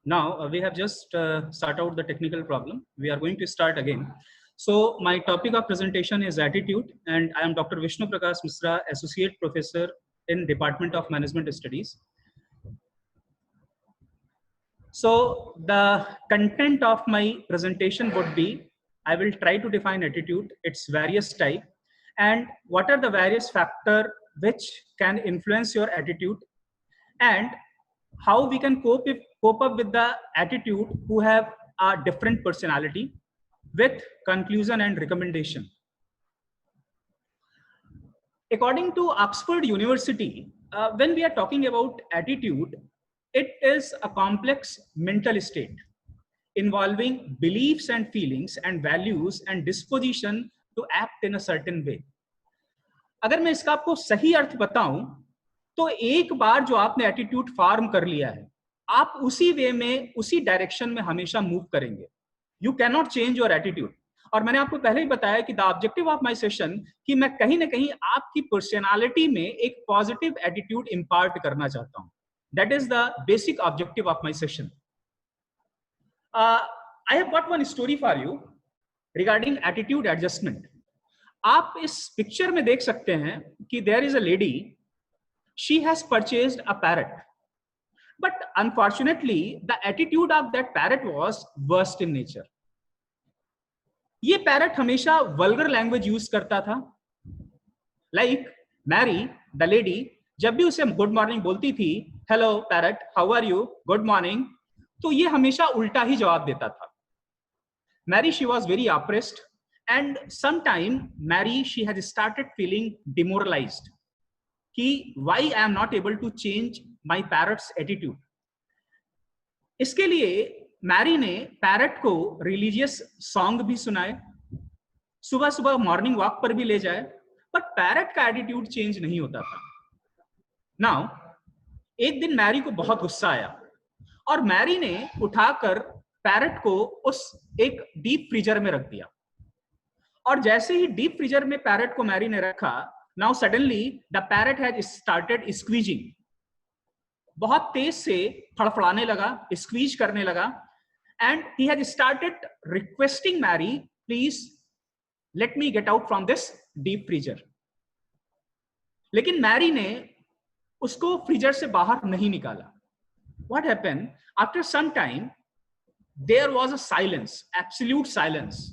Now we have just sort out the technical problem. We are going to start again. So my topic of presentation is attitude, and I am Dr. Vishnu Prakash Misra, Associate Professor in Department of Management Studies. So the content of my presentation would be, I will try to define attitude, its various type, and what are the various factors which can influence your attitude, and how we can cope up with the attitude who have a different personality, with conclusion and recommendation. According to Oxford University, when we are talking about attitude, it is a complex mental state involving beliefs and feelings and values and disposition to act in a certain way. अगर मैं इसका आपको सही अर्थ बताऊं, तो एक बार जो आपने एटीट्यूड फॉर्म कर लिया है, आप उसी वे में, उसी डायरेक्शन में हमेशा मूव करेंगे. You can not change your attitude. और मैंने आपको पहले ही बताया कि the objective of my session कि मैं कहीं ना कहीं आपकी पर्सनालिटी में एक पॉजिटिव एटीट्यूड इंपार्ट करना चाहता हूं. That is the basic objective of my session. I have got one story for you regarding attitude adjustment. आप इस पिक्चर में देख सकते हैं कि there is a lady. She has purchased a parrot, but unfortunately the attitude of that parrot was worst in nature. ये parrot हमेशा vulgar language use करता था. लाइक मैरी द लेडी, जब भी उसे गुड मॉर्निंग बोलती थी, hello parrot, how are you, good morning, तो ये हमेशा उल्टा ही जवाब देता था. Mary, she was very oppressed, and sometime Mary, she has started feeling demoralized कि why I am not able to change my parrot's attitude. इसके लिए मैरी ने पैरट को रिलीजियस सॉन्ग भी सुनाए, सुबह सुबह मॉर्निंग वॉक पर भी ले जाए, बट पैरट का एटीट्यूड चेंज नहीं होता था. नाउ एक दिन मैरी को बहुत गुस्सा आया और मैरी ने उठाकर पैरट को उस एक डीप फ्रीजर में रख दिया. और जैसे ही डीप फ्रीजर में पैरट को मैरी ने रखा, now suddenly the parrot has started squeezing. बहुत तेज से फड़फड़ाने लगा, स्क्वीज करने लगा, and he has started requesting Mary, please let me get out from this deep freezer. लेकिन मैरी ने उसको फ्रीजर से बाहर नहीं निकाला. What happened? After some time there was a silence, absolute silence.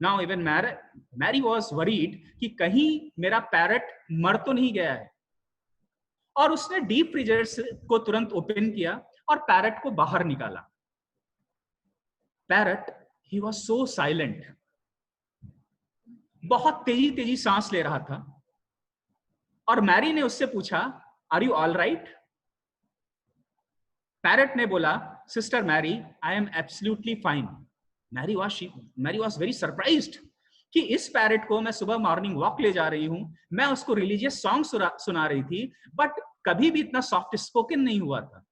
Now even Mary was worried कि कहीं मेरा पैरट मर तो नहीं गया है, और उसने डीप फ्रीजर को तुरंत ओपन किया और पैरट को बाहर निकाला. Parrot, he was so silent, बहुत तेजी तेजी सांस ले रहा था. और मैरी ने उससे पूछा, are you all right? Parrot ने बोला, sister Mary, I am absolutely fine. Mary was very surprised कि इस पैरट को मैं सुबह मॉर्निंग वॉक ले जा रही हूं, मैं उसको रिलीजियस सॉन्ग सुना रही थी, बट कभी भी इतना सॉफ्ट स्पोकन नहीं हुआ था.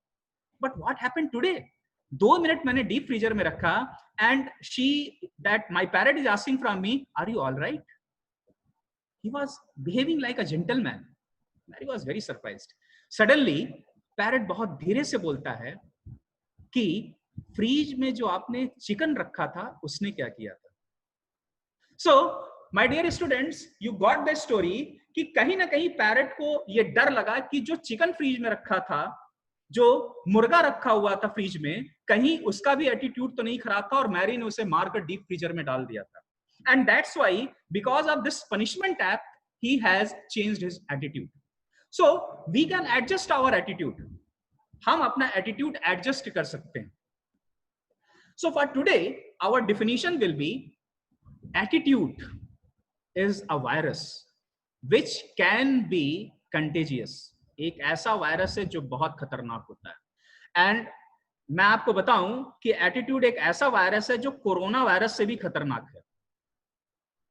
But what happened today? 2 minute मैंने डीप फ्रीजर में रखा, and my parrot is asking from me, are you all right? He was behaving like a gentleman. Mary was very surprised. Suddenly parrot बहुत धीरे से बोलता है कि फ्रीज में जो आपने चिकन रखा था, उसने क्या किया था. So my dear students, you got the story कि कहीं ना कहीं पैरट को ये डर लगा कि जो चिकन फ्रीज में रखा था, जो मुर्गा रखा हुआ था फ्रीज में, कहीं उसका भी एटीट्यूड तो नहीं खराब था, और मैरी ने उसे मारकर डीप फ्रीजर में डाल दिया था. And that's why, because of this punishment act, he has changed his attitude. So we can adjust our attitude. हम अपना एटीट्यूड एडजस्ट कर सकते हैं. So for today, our definition will be, attitude is a virus which can be contagious. एक ऐसा virus है जो बहुत खतरनाक होता है. एंड मैं आपको बताऊं कि एटीट्यूड एक ऐसा वायरस है जो कोरोना वायरस से भी खतरनाक है.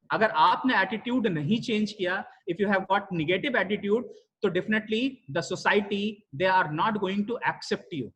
अगर आपने एटीट्यूड नहीं चेंज किया, if you have got negative attitude, तो definitely the society, they are not going to accept you.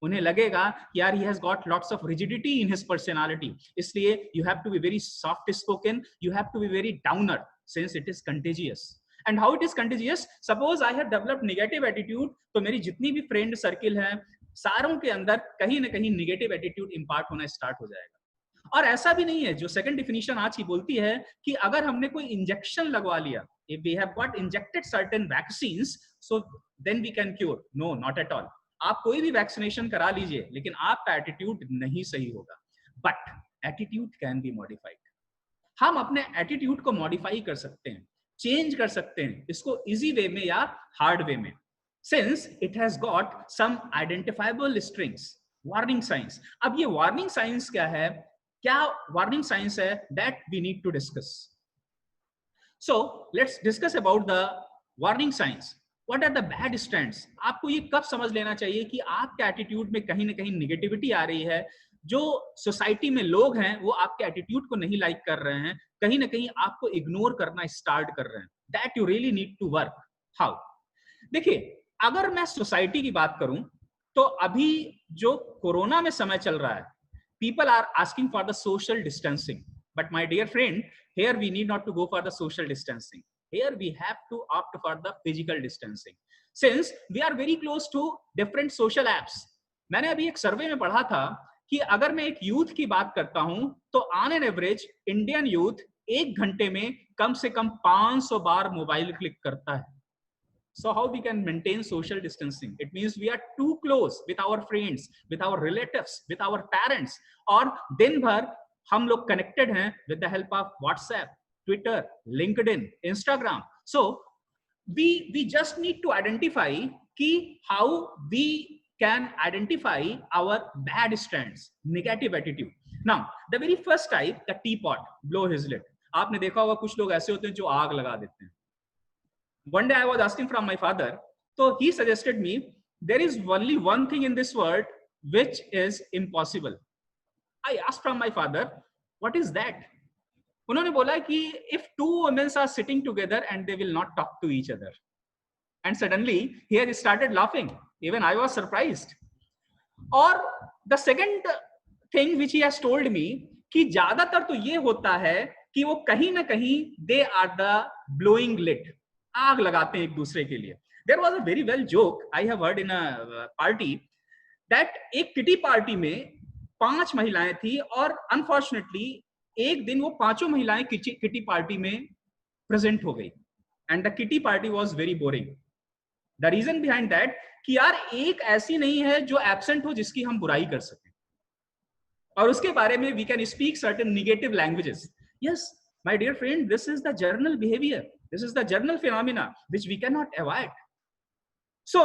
उन्हें लगेगा कि यार he has got lots of rigidity in his personality, इसलिए you have to be very soft spoken, you have to be very downer, since it is contagious. And how it is contagious? Suppose I have developed negative attitude, तो मेरी जितनी भी friend circle है, सारों के अंदर कहीं ना कहीं निगेटिव एटीट्यूड इंपार्ट होना स्टार्ट हो जाएगा। और ऐसा भी नहीं है, जो सेकंड डिफिनीशन आज की बोलती है कि अगर हमने कोई इंजेक्शन लगवा लिया, if we have got injected certain vaccines so then we can cure, no not at all. आप कोई भी वैक्सीनेशन करा लीजिए लेकिन आपका एटीट्यूड नहीं सही होगा। But attitude can be modified. हम अपने एटीट्यूड को मॉडिफाई कर सकते हैं, चेंज कर सकते हैं, इसको इजी वे में या हार्ड वे में, since it has got some identifiable strings, warning signs. अब ये वार्निंग साइंस क्या है, क्या वार्निंग साइंस है, that we need to discuss. So let's discuss about the warning signs. What are the bad stands? आपको ये कब समझ लेना चाहिए कि आपके एटीट्यूड में कहीं ना कहीं निगेटिविटी आ रही है, जो सोसाइटी में लोग हैं वो आपके एटीट्यूड को नहीं लाइक कर रहे हैं, कहीं ना कहीं आपको इग्नोर करना स्टार्ट कर रहे हैं, that you really need to work. How? देखिए, अगर मैं सोसाइटी की बात करूं तो अभी जो कोरोना में समय चल रहा है, people are asking for the social distancing, but my dear friend, here we need not to go for the social distancing. Here we have to opt for the physical distancing, since we are very close to different social apps. मैंने अभी एक सर्वे में पढ़ा था कि अगर मैं एक यूथ की बात करता हूं तो on an average Indian youth 1 घंटे में कम से कम 500 बार मोबाइल क्लिक करता है। So how we can maintain social distancing? It means we are too close with our friends, with our relatives, with our parents, और दिन भर हम लोग connected हैं with the help of WhatsApp, Twitter, LinkedIn, Instagram. So we just need to identify कि how we can identify our bad strands, negative attitude. Now the very first type, the teapot, blow his lid. आपने देखा होगा कुछ लोग ऐसे होते हैं जो आग लगा देते हैं। One day I was asking from my father, so he suggested me, there is only one thing in this world which is impossible. I asked from my father, what is that? उन्होंने बोला कि if two women are sitting together and they will not talk to each other. And suddenly he had started laughing. Even I was surprised. और the second thing which he has told me कि ज्यादातर तो ये होता है कि वो कहीं ना कहीं they are the blowing lid, आग लगाते हैं एक दूसरे के लिए। There was a very well joke I have heard in a party that एक किटी पार्टी में 5 महिलाएं थी और अनफॉर्चुनेटली एक दिन वो पांचों महिलाएं किटी पार्टी में प्रेजेंट हो गई and the kitty party was very boring. The reason behind that कि यार एक ऐसी नहीं है जो एब्सेंट हो जिसकी हम बुराई कर सकें, और उसके बारे में we can speak certain negative languages. Yes my dear friend, this is the general behaviour, this is the general phenomena which we cannot avoid. So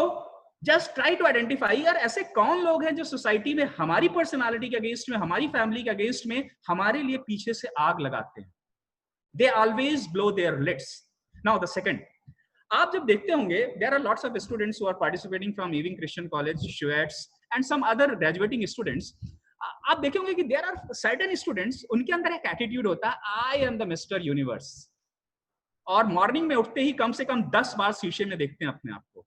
just try to identify यार ऐसे कौन लोग हैं जो सोसाइटी में हमारी पर्सनालिटी के against में, हमारी फैमिली के अगेंस्ट में हमारे लिए पीछे से आग लगाते हैं। They always blow their lids. Now the second, आप जब देखते होंगे there are lots of students who are participating from Ewing Christian College, Schuetz and some other graduating students. आप देखेंगे कि there are certain students, उनके अंदर एक एटीट्यूड होता है, I am the Mr. Universe. और मॉर्निंग में उठते ही कम से कम 10 बार शीशे में देखते हैं अपने आप को।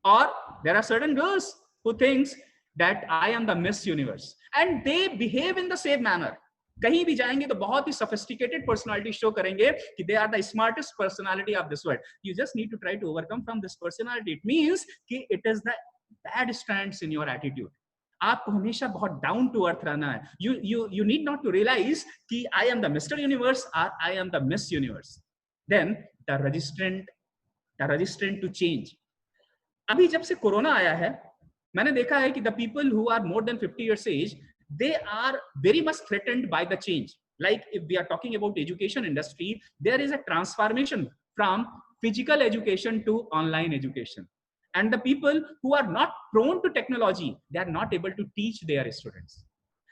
और there are certain girls who thinks that I am the miss Universe and they behave in the same manner. कहीं भी जाएंगे तो बहुत ही सोफिस्टिकेटेड पर्सनालिटी शो करेंगे कि they are the smartest personality of this world. You just need to try to overcome from this personality. It means कि it is the bad stands in your attitude. आपको हमेशा बहुत down to earth रहना है। You need not to realize कि I am the mister universe और I am the miss universe. Then the resistant to change. अभी जब से कोरोना आया है मैंने देखा है कि the people who are more than 50 years age, they are very much threatened by the change. Like if we are talking about education industry, there is a transformation from physical education to online education. And the people who are not prone to technology, they are not able to teach their students.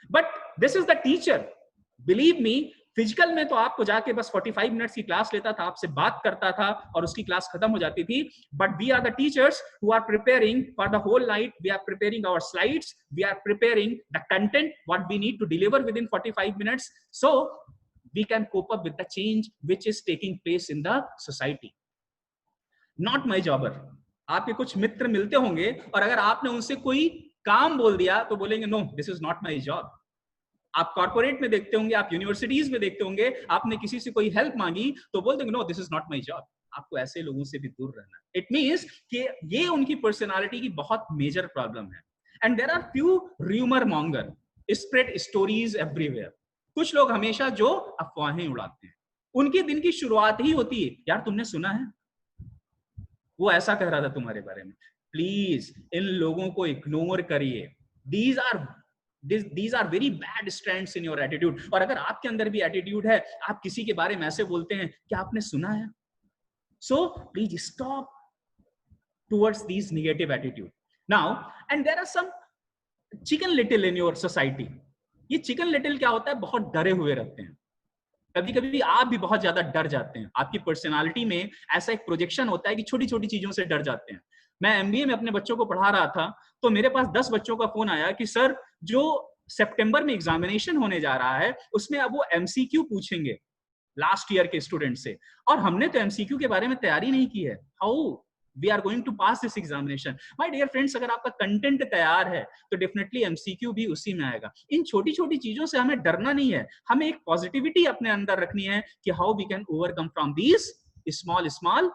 But this is the teacher. Believe me, physical में तो आपको जाके बस 45 minutes की class लेता था, आपसे बात करता था और उसकी क्लास खत्म हो जाती थी। But we are the teachers who are preparing for the whole night, we are preparing our slides, we are preparing the content what we need to deliver within 45 minutes, so we can cope up with the change which is taking place in the society. Not my job. आपके कुछ मित्र मिलते होंगे और अगर आपने उनसे कोई काम बोल दिया तो बोलेंगे no this is not my job. आप कॉर्पोरेट में देखते होंगे, आप यूनिवर्सिटीज में देखते होंगे, आपने किसी से कोई हेल्प मांगी तो बोल देंगे no this is not my job. आपको ऐसे लोगों से भी दूर रहना है। इट मीन्स कि ये उनकी पर्सनालिटी की बहुत मेजर प्रॉब्लम है। And there are few rumour monger, spread stories everywhere. कुछ लोग हमेशा जो अफवाहें उड़ाते हैं, उनके दिन की शुरुआत ही होती है, यार तुमने सुना है वो ऐसा कह रहा था तुम्हारे बारे में। प्लीज इन लोगों को इग्नोर करिए। These are very bad strands in your attitude. और अगर आपके अंदर भी एटीट्यूड है, आप किसी के बारे में ऐसे बोलते हैं, क्या आपने सुना है? So please stop towards these negative attitude now. And there are some chicken little in your society. ये चिकन लिटिल क्या होता है? बहुत डरे हुए रहते हैं। कभी कभी आप भी बहुत ज्यादा डर जाते हैं। आपकी पर्सनालिटी में ऐसा एक प्रोजेक्शन होता है कि छोटी छोटी चीजों से डर जाते हैं। मैं एमबीए में अपने बच्चों को पढ़ा रहा था, तो मेरे पास 10 बच्चों का फोन आया कि सर, जो सितंबर में एग्जामिनेशन होने जा रहा है उसमें अब वो एमसीक्यू पूछेंगे लास्ट ईयर के स्टूडेंट से, और हमने तो एमसीक्यू के बारे में तैयारी नहीं की है। How we are going to pass this examination? My dear friends, अगर आपका कंटेंट तैयार है तो डेफिनेटली एमसीक्यू भी उसी में आएगा। इन छोटी छोटी चीजों से हमें डरना नहीं है, हमें एक पॉजिटिविटी अपने अंदर रखनी है कि how we can overcome from these small small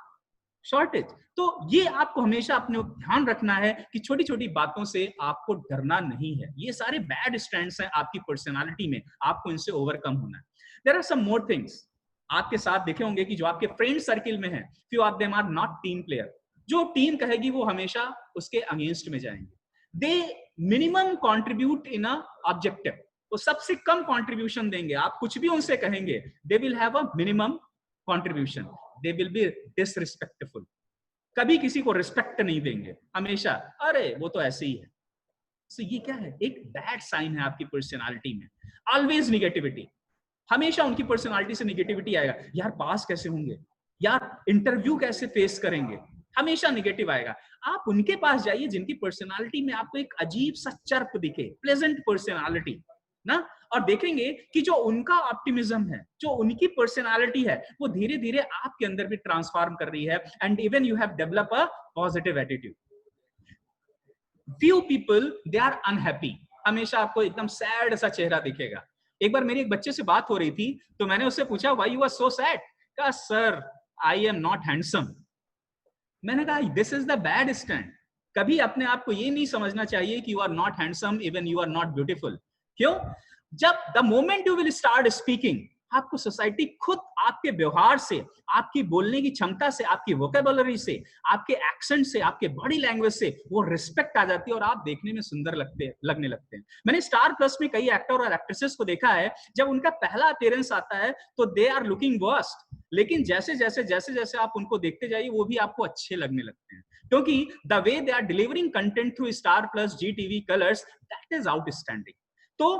shortage. तो ये आपको हमेशा अपने ध्यान रखना है कि छोटी छोटी बातों से आपको डरना नहीं है। ये सारे बैड स्ट्रेंड्स हैं आपकी पर्सनालिटी में, आपको इनसे ओवरकम होना है। There are some more things. आपके साथ देखे होंगे कि जो आपके फ्रेंड सर्किल में है, few of them are not team player. जो टीम कहेगी वो हमेशा उसके अगेंस्ट में जाएंगे। They minimum contribute in a objective. वो सबसे कम कॉन्ट्रीब्यूशन देंगे। आप कुछ भी उनसे कहेंगे, they will have a minimum contribution. They will be disrespectful. कभी किसी को रिस्पेक्ट नहीं देंगे, हमेशा अरे वो तो ऐसे ही है। So, ये क्या है? एक बैड साइन है आपकी पर्सनालिटी में। ऑलवेज निगेटिविटी, हमेशा उनकी पर्सनालिटी से निगेटिविटी आएगा। यार पास कैसे होंगे, यार इंटरव्यू कैसे फेस करेंगे, हमेशा निगेटिव आएगा। आप उनके पास जाइए जिनकी पर्सनालिटी में आपको एक अजीब सा चर्प दिखे, प्लेजेंट पर्सनालिटी ना, और देखेंगे कि जो उनका ऑप्टिमिज्म है, जो उनकी पर्सनालिटी है, वो धीरे धीरे आपके अंदर भी ट्रांसफॉर्म कर रही है। And even you have develop a positive attitude. few people they are unhappy, हमेशा आपको एकदम सैड सा चेहरा दिखेगा। एक बार मेरी एक बच्चे से बात हो रही थी, तो मैंने उससे पूछा why you are so sad? कहा sir I am not handsome। मैंने कहा this is the bad stand. कभी अपने आप को ये नहीं समझना चाहिए कि you are not handsome, even you are not beautiful. क्यों? जब the moment you will start speaking, आपको सोसाइटी खुद आपके व्यवहार से, आपकी बोलने की क्षमता से, आपकी वोकेबुलरी से, आपके एक्सेंट से, आपके बॉडी लैंग्वेज से वो रिस्पेक्ट आ जाती है और आप देखने में सुंदर लगने लगते हैं। मैंने स्टार प्लस में कई एक्टर और एक्ट्रेसेस को देखा है, जब उनका पहला अपीयरेंस आता है तो दे आर लुकिंग वर्स्ट, लेकिन जैसे जैसे आप उनको देखते जाइए वो भी आपको अच्छे लगने लगते हैं, क्योंकि the way they are delivering content through Star Plus GTV Colors, that is outstanding. तो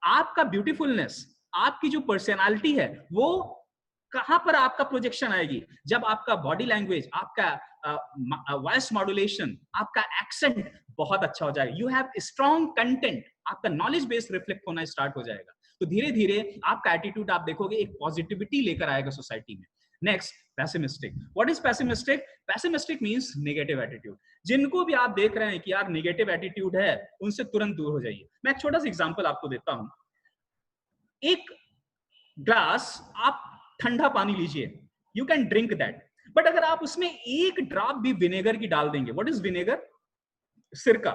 आपका ब्यूटीफुलनेस, आपकी जो पर्सनालिटी है, वो कहां पर आपका प्रोजेक्शन आएगी? जब आपका बॉडी लैंग्वेज, आपका वॉइस मॉड्यूलेशन, आपका एक्सेंट बहुत अच्छा हो जाएगा। यू हैव स्ट्रॉन्ग कंटेंट, आपका नॉलेज बेस रिफ्लेक्ट होना स्टार्ट हो जाएगा। तो धीरे धीरे आपका एटीट्यूड आप देखोगे एक पॉजिटिविटी लेकर आएगा सोसाइटी में। Next, pessimistic. What is pessimistic? Pessimistic means negative attitude. जिनको भी आप देख रहे हैं कि यार नेगेटिव एटीट्यूड है, उनसे तुरंत दूर हो जाइए। मैं एक छोटा सा एग्जांपल आपको देता हूं। एक ग्लास आप ठंडा पानी लीजिए, you can drink that, but अगर आप उसमें एक ड्रॉप भी विनेगर की डाल देंगे, व्हाट इज विनेगर? सिरका।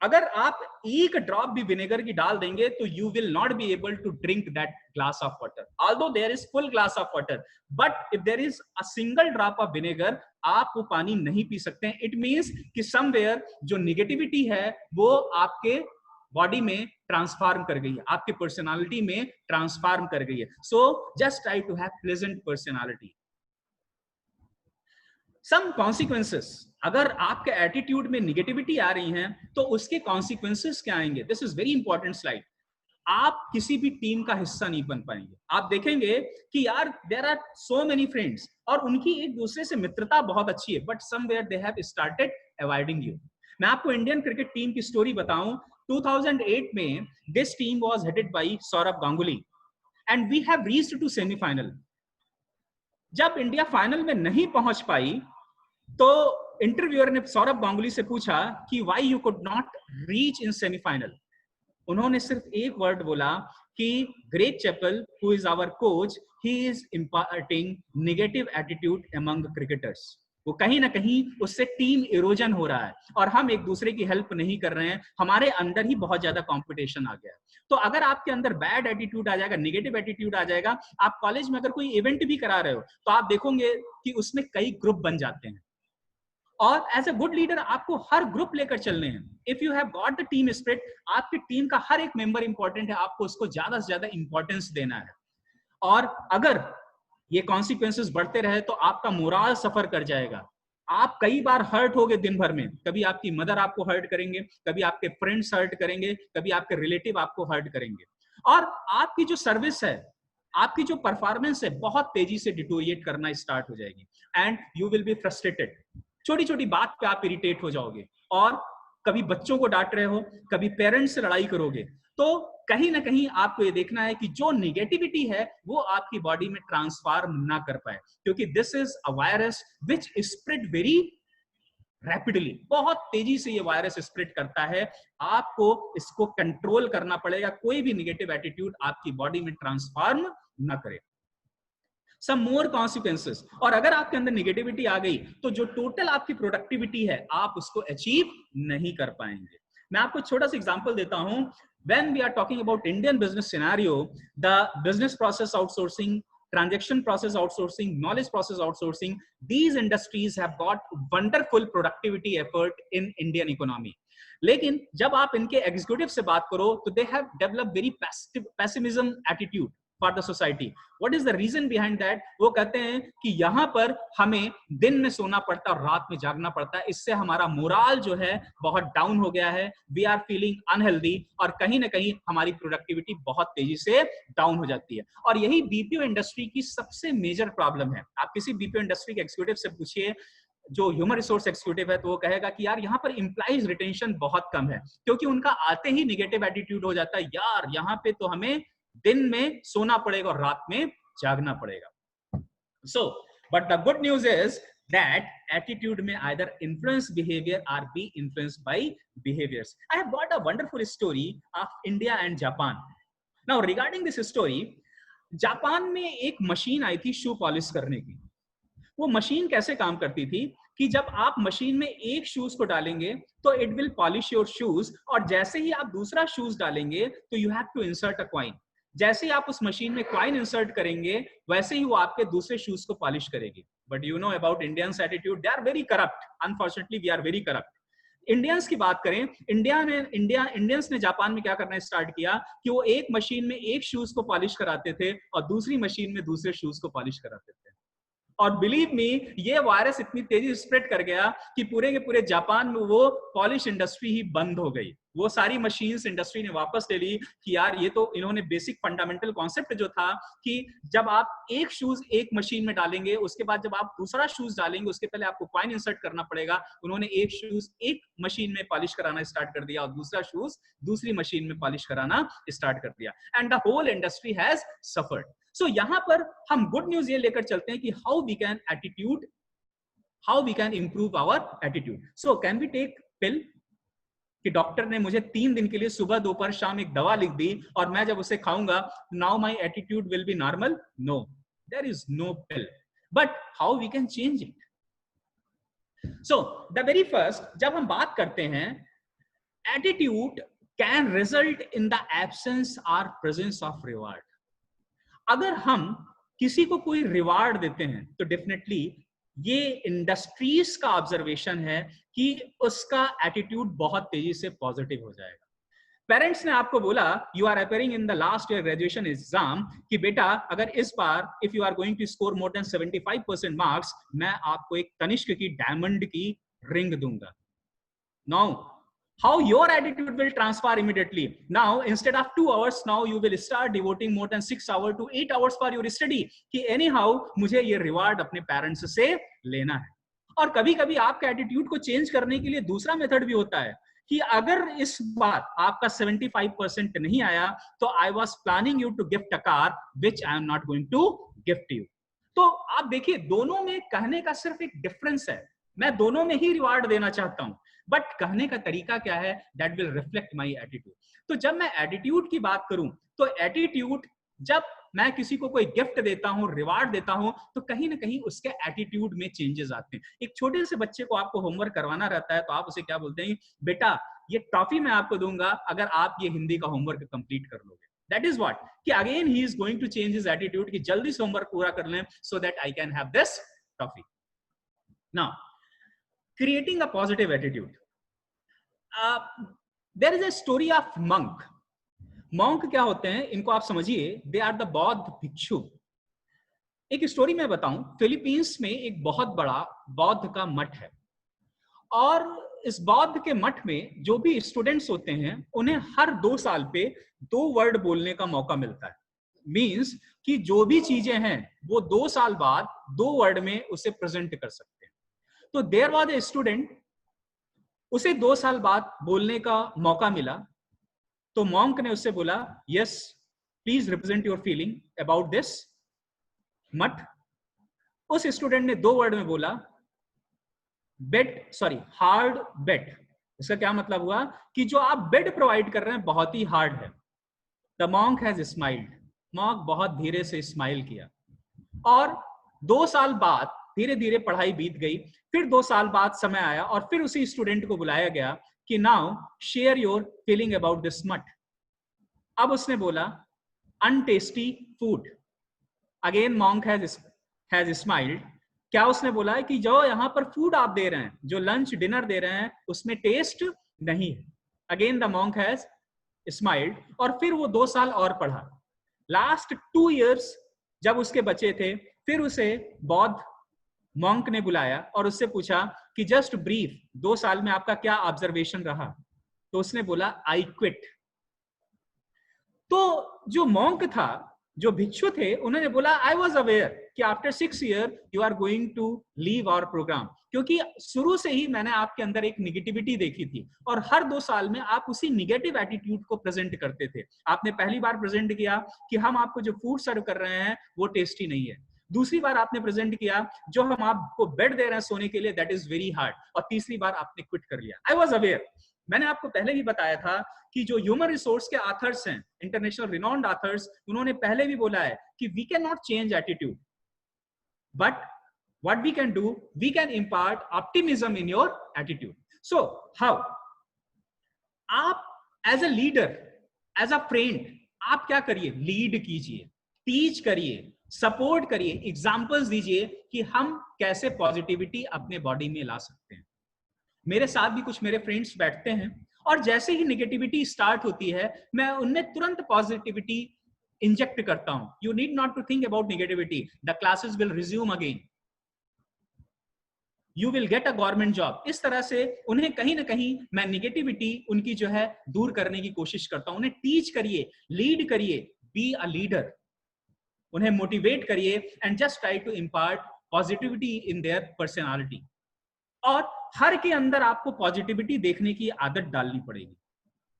अगर आप एक ड्रॉप भी विनेगर की डाल देंगे तो you will not be able to drink that glass of water, although there is full glass of water, but if there is a single drop of vinegar, आप वो पानी नहीं पी सकते हैं। इट मींस कि समवेयर जो निगेटिविटी है वो आपके बॉडी में ट्रांसफॉर्म कर गई है, आपकी पर्सनालिटी में ट्रांसफॉर्म कर गई है। So just try to have pleasant personality. Some consequences, अगर आपके एटीट्यूड में निगेटिविटी आ रही है तो उसके कॉन्सिक्वेंसेस क्या आएंगे? This is very important slide. आप किसी भी टीम का हिस्सा नहीं बन पाएंगे। आप देखेंगे कि यार there are so many friends और उनकी एक दूसरे से मित्रता बहुत अच्छी है, but somewhere they have started avoiding you. मैं आपको इंडियन क्रिकेट टीम की स्टोरी बताऊं। 2008 में this team was headed by Sourav Ganguly and we have reached to semifinal. जब इंडिया फाइनल में नहीं पहुंच पाई तो इंटरव्यूअर ने सौरभ गांगुली से पूछा कि why you could not reach in semifinal. उन्होंने सिर्फ एक वर्ड बोला कि Greg Chappell, who is our coach, he is imparting negative attitude among cricketers. वो कहीं ना कहीं उससे टीम इरोजन हो रहा है और हम एक दूसरे की हेल्प नहीं कर रहे हैं, हमारे अंदर ही बहुत ज्यादा कंपटीशन आ गया है। तो अगर आपके अंदर बैड एटीट्यूड आ जाएगा, नेगेटिव एटीट्यूड आ जाएगा, आप कॉलेज में अगर कोई इवेंट भी करा रहे हो तो आप देखोगे कि उसमें कई ग्रुप बन जाते हैं और एज ए गुड लीडर आपको हर ग्रुप लेकर चलने हैं। If you have got the team spirit, आपकी टीम का हर एक मेंबर इंपॉर्टेंट है, आपको उसको ज्यादा से ज्यादा इंपॉर्टेंस देना है। और अगर ये कॉन्सिक्वेंसेस बढ़ते रहे तो आपका मोराल सफर कर जाएगा। आप कई बार हर्ट होगे दिन भर में, कभी आपकी मदर आपको हर्ट करेंगे, कभी आपके फ्रेंड्स हर्ट करेंगे, कभी आपके रिलेटिव आपको हर्ट करेंगे और आपकी जो सर्विस है, आपकी जो परफॉर्मेंस है, बहुत तेजी से डिटोरिएट करना स्टार्ट हो जाएगी and you will be frustrated. छोटी छोटी बात पे आप इरिटेट हो जाओगे और कभी बच्चों को डांट रहे हो, कभी पेरेंट्स से लड़ाई करोगे। तो कहीं ना कहीं आपको ये देखना है कि जो निगेटिविटी है वो आपकी बॉडी में ट्रांसफॉर्म ना कर पाए, क्योंकि this is a virus which spread very rapidly. बहुत तेजी से ये वायरस स्प्रेड करता है, आपको इसको कंट्रोल करना पड़ेगा, कोई भी निगेटिव एटीट्यूड आपकी बॉडी में ट्रांसफॉर्म ना करे। सम मोर कॉन्सिक्वेंसेस, और अगर आपके अंदर निगेटिविटी आ गई तो जो टोटल आपकी प्रोडक्टिविटी है आप उसको अचीव नहीं कर पाएंगे। मैं आपको छोटा सा एग्जांपल देता हूं। When we are talking about Indian business scenario, the business process outsourcing, transaction process outsourcing, knowledge process outsourcing, these industries have got wonderful productivity effort in Indian economy. लेकिन जब आप इनके एग्जीक्यूटिव से बात करो तो they have develop very pessimism attitude for the society. What is the reason behind that? वो कहते हैं कि यहां पर हमें दिन में सोना पड़ता है और रात में जागना पड़ता है, इससे हमारा मोराल जो है बहुत डाउन हो गया है, वी आर फीलिंग अनहेल्दी और कहीं ना कहीं हमारी प्रोडक्टिविटी बहुत तेजी से डाउन हो जाती है। और यही बीपीओ इंडस्ट्री की सबसे मेजर प्रॉब्लम है। आप किसी बीपीओ इंडस्ट्री के एग्जीक्यूटिव से पूछिए, जो ह्यूमन रिसोर्स एक्सिक्यूटिव है, तो वो कहेगा कि यार यहाँ पर इंप्लॉइज रिटेंशन बहुत कम है, क्योंकि उनका आते ही निगेटिव एटीट्यूड हो जाता है, यार यहाँ पे तो हमें दिन में सोना पड़ेगा और रात में जागना पड़ेगा। So but the good news is that attitude may either influence behavior or be influenced by behaviors. I have got a wonderful story of India and Japan. Now regarding this story, Japan में एक machine आई थी shoe polish करने की। वो machine कैसे काम करती थी कि जब आप मशीन में एक शूज को डालेंगे तो it will polish your shoes, और जैसे ही आप दूसरा शूज डालेंगे तो you have to insert a coin. जैसे ही आप उस मशीन में कॉइन इंसर्ट करेंगे वैसे ही वो आपके दूसरे शूज को पॉलिश करेगी। But you know about Indians attitude, they are very corrupt. Unfortunately we are very corrupt. Indians की बात करें, इंडियंस ने जापान में क्या करना स्टार्ट किया कि वो एक मशीन में एक शूज को पॉलिश कराते थे और दूसरी मशीन में दूसरे शूज को पॉलिश कराते थे। और बिलीव मी, ये वायरस इतनी तेजी से स्प्रेड कर गया कि पूरे के पूरे जापान में वो पॉलिश इंडस्ट्री ही बंद हो गई। वो सारी मशीन्स इंडस्ट्री ने वापस ले ली कि यार ये तो इन्होंने बेसिक फंडामेंटल कॉन्सेप्ट जो था कि जब आप एक शूज एक मशीन में डालेंगे, उसके बाद जब आप दूसरा शूज डालेंगे उसके पहले आपको कॉइन इंसर्ट करना पड़ेगा, उन्होंने एक शूज एक मशीन में पॉलिश कराना स्टार्ट कर दिया और दूसरा शूज दूसरी मशीन में पॉलिश कराना स्टार्ट कर दिया, and the whole industry has suffered. So यहां पर हम गुड न्यूज ये लेकर चलते हैं कि how we can improve our attitude. So can we take pill? कि डॉक्टर ने मुझे 3 दिन के लिए सुबह दोपहर शाम एक दवा लिख दी और मैं जब उसे खाऊंगा now my attitude will be normal? No, there is no pill, but how we can change it? So the very first, जब हम बात करते हैं attitude can result in the absence और प्रेजेंस ऑफ रिवार्ड। अगर हम किसी को कोई रिवार्ड देते हैं तो डेफिनेटली ये इंडस्ट्रीज का ऑब्जर्वेशन है कि उसका एटीट्यूड बहुत तेजी से पॉजिटिव हो जाएगा। पेरेंट्स ने आपको बोला you are appearing in the last year graduation exam कि बेटा अगर इस बार if you are going to score more than 75% marks, मैं आपको एक तनिष्क की डायमंड की रिंग दूंगा। Now how your attitude will transfer immediately. Now instead of 2 hours, now you will start devoting more than 6 hours to 8 hours for your study कि anyhow मुझे ये reward अपने parents से लेना है। और कभी कभी आपका एटीट्यूड को चेंज करने के लिए दूसरा मेथड भी होता है कि अगर इस बार आपका 75% नहीं आया तो I was planning you to gift a car which I am not going to gift you. तो आप देखिए दोनों में कहने का सिर्फ एक डिफरेंस है, मैं दोनों में ही रिवार्ड देना चाहता हूं। बट कहने का तरीका क्या है, that will reflect my attitude. तो जब मैं एटीट्यूड की बात करूं, तो एटीट्यूड, जब मैं किसी को कोई गिफ्ट देता हूं, रिवार्ड देता हूं, तो कहीं ना कहीं उसके एटीट्यूड में चेंजेस आते हैं। एक छोटे से बच्चे को आपको होमवर्क करवाना रहता है, तो आप उसे क्या बोलते हैं, बेटा ये टॉफी मैं आपको दूंगा अगर आप ये हिंदी का होमवर्क कंप्लीट कर लोगे। दैट इज व्हाट, कि again he is going to change his attitude, कि जल्दी से होमवर्क पूरा कर लें so that I can have this toffee. Now creating a positive attitude, there is a story of monk. Monk क्या होते हैं, इनको आप समझिए, दे आर द बौद्ध भिक्षु। एक स्टोरी मैं बताऊं, फिलीपींस में एक बहुत बड़ा बौद्ध का मठ है, और इस बौद्ध के मठ में जो भी स्टूडेंट्स होते हैं, उन्हें हर 2 साल पे 2 वर्ड बोलने का मौका मिलता है। मींस कि जो भी चीजें हैं वो 2 साल बाद 2 वर्ड में उसे प्रेजेंट कर सकते हैं। तो देयर वाज ए स्टूडेंट, उसे 2 साल बाद बोलने का मौका मिला, तो मॉन्क ने उससे बोला, yes please represent your feeling about this मठ। उस स्टूडेंट ने 2 वर्ड में बोला, बेड, सॉरी हार्ड बेड। इसका क्या मतलब हुआ, कि जो आप बेड प्रोवाइड कर रहे हैं बहुत ही हार्ड है। The monk has smiled, monk बहुत धीरे से स्माइल किया, और 2 साल बाद धीरे धीरे पढ़ाई बीत गई। फिर 2 साल बाद समय आया, और फिर उसी स्टूडेंट को बुलाया गया कि now share your feeling about this math. अब उसने बोला, untasty food. Again monk has smiled. क्या उसने बोला है, कि जो यहां पर फूड आप दे रहे हैं, जो लंच डिनर दे रहे हैं, उसमें टेस्ट नहीं है। Again the monk has smiled, और फिर वो 2 साल और पढ़ा। लास्ट 2 इयर्स जब उसके बचे थे, फिर उसे बौद्ध मॉन्क ने बुलाया और उससे पूछा कि जस्ट ब्रीफ, 2 साल में आपका क्या ऑब्जर्वेशन रहा। तो उसने बोला, आई क्विट। तो जो मॉन्क था, जो भिक्षु थे, उन्होंने बोला, आई वॉज अवेयर कि after 6 year you are going to leave our programme, क्योंकि शुरू से ही मैंने आपके अंदर एक निगेटिविटी देखी थी, और हर 2 साल में आप उसी निगेटिव एटीट्यूड को प्रेजेंट करते थे। आपने पहली बार प्रेजेंट किया कि हम आपको जो फूड सर्व कर रहे हैं वो टेस्टी नहीं है। दूसरी बार आपने प्रेजेंट किया, जो हम आपको बेड दे रहे हैं सोने के लिए, दैट इज वेरी हार्ड। और तीसरी बार आपने क्विट कर लिया। I was aware. मैंने आपको पहले भी बताया था कि जो ह्यूमन रिसोर्स के ऑथर्स हैं, इंटरनेशनल रिनॉन्ड ऑथर्स, उन्होंने पहले भी बोला है कि we can not change attitude, but what we can do, we can impart optimism in your attitude. So how आप as a leader, as a friend, आप क्या करिए, लीड कीजिए, टीच करिए, सपोर्ट करिए, एग्जाम्पल्स दीजिए कि हम कैसे पॉजिटिविटी अपने बॉडी में ला सकते हैं। मेरे साथ भी कुछ मेरे फ्रेंड्स बैठते हैं, और जैसे ही निगेटिविटी स्टार्ट होती है, मैं उनमें तुरंत पॉजिटिविटी इंजेक्ट करता हूं। You need not to think about negativity, the classes will resume again, you will get a government job. इस तरह से उन्हें कहीं ना कहीं मैं निगेटिविटी उनकी जो है दूर करने की कोशिश करता हूं। उन्हें टीच करिए, लीड करिए, बी अ लीडर, उन्हें मोटिवेट करिए, and just try to impart positivity in their personality. और हर के अंदर आपको पॉजिटिविटी देखने की आदत डालनी पड़ेगी।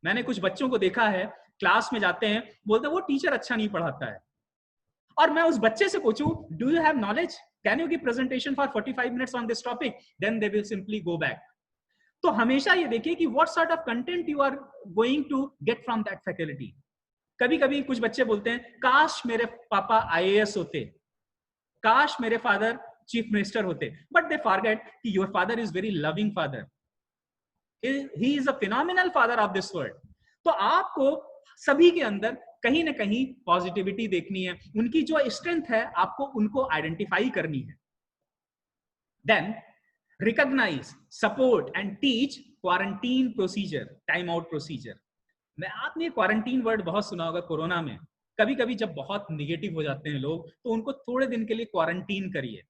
मैंने कुछ बच्चों को देखा है, क्लास में जाते हैं, बोलते हैं वो टीचर अच्छा नहीं पढ़ाता है, और मैं उस बच्चे से पूछूं, do you have knowledge, can you give presentation for 45 minutes on this topic, then they will simply go back. तो हमेशा ये देखिए कि what sort of content you are going to get from that faculty. कभी कभी कुछ बच्चे बोलते हैं, काश मेरे पापा IAS होते, काश मेरे फादर चीफ मिनिस्टर होते, बट दे फॉरगेट कि your father is very loving father, he is a phenomenal father of this world. तो आपको सभी के अंदर कहीं ना कहीं पॉजिटिविटी देखनी है, उनकी जो स्ट्रेंथ है आपको उनको आइडेंटिफाई करनी है। Then recognise, support and teach quarantine procedure, time out procedure. मैं, आपने क्वारंटीन वर्ड बहुत सुना होगा कोरोना में। कभी कभी जब बहुत निगेटिव हो जाते हैं लोग, तो उनको थोड़े दिन के लिए क्वारंटीन करिए,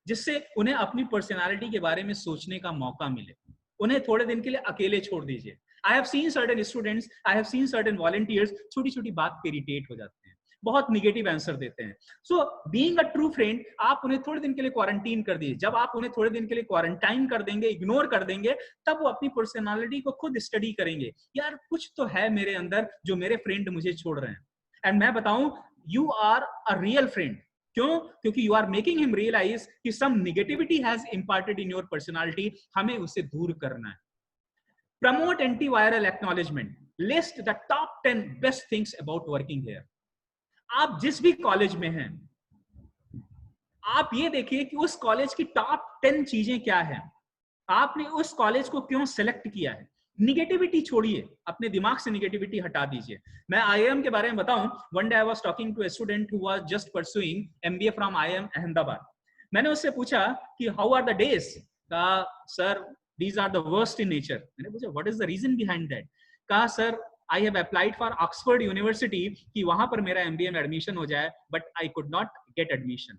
जिससे उन्हें अपनी पर्सनालिटी के बारे में सोचने का मौका मिले। उन्हें थोड़े दिन के लिए अकेले छोड़ दीजिए। I have seen certain students, I have seen certain volunteers, छोटी छोटी बात पे इरिटेट हो जाते हैं, बहुत निगेटिव आंसर देते हैं। So being a true friend, आप उन्हें थोड़े दिन के लिए क्वारंटीन कर दीजिए। जब आप उन्हें थोड़े दिन के लिए क्वारंटाइन कर देंगे, इग्नोर कर देंगे, तब वो अपनी पर्सनालिटी को खुद स्टडी करेंगे। यार कुछ तो है मेरे अंदर जो मेरे फ्रेंड मुझे छोड़ रहे हैं। एंड मैं बताऊं, you are a real friend. क्यों? क्योंकि you are making him realize कि some negativity has imparted in your personality, हमें उसे दूर करना है। Promote antiviral acknowledgement. List the top 10 best things about working here. आप जिस भी कॉलेज में हैं, आप ये देखिए कि उस कॉलेज की टॉप 10 चीजें क्या है, आपने उस कॉलेज को क्यों सेलेक्ट किया है. निगेटिविटी छोड़िए, अपने दिमाग से निगेटिविटी हटा दीजिए. मैं IIM के बारे में बताऊं. One day I was talking to a student who was just pursuing MBA from IIM Ahmedabad. मैंने उससे पूछा कि हाउ आर द डेज. कहा sir these are the worst in nature. मैंने पूछा what is the reason behind that. कहा sir I have applied for Oxford University कि वहां पर मेरा MBA में एडमिशन हो जाए, but I could not get admission.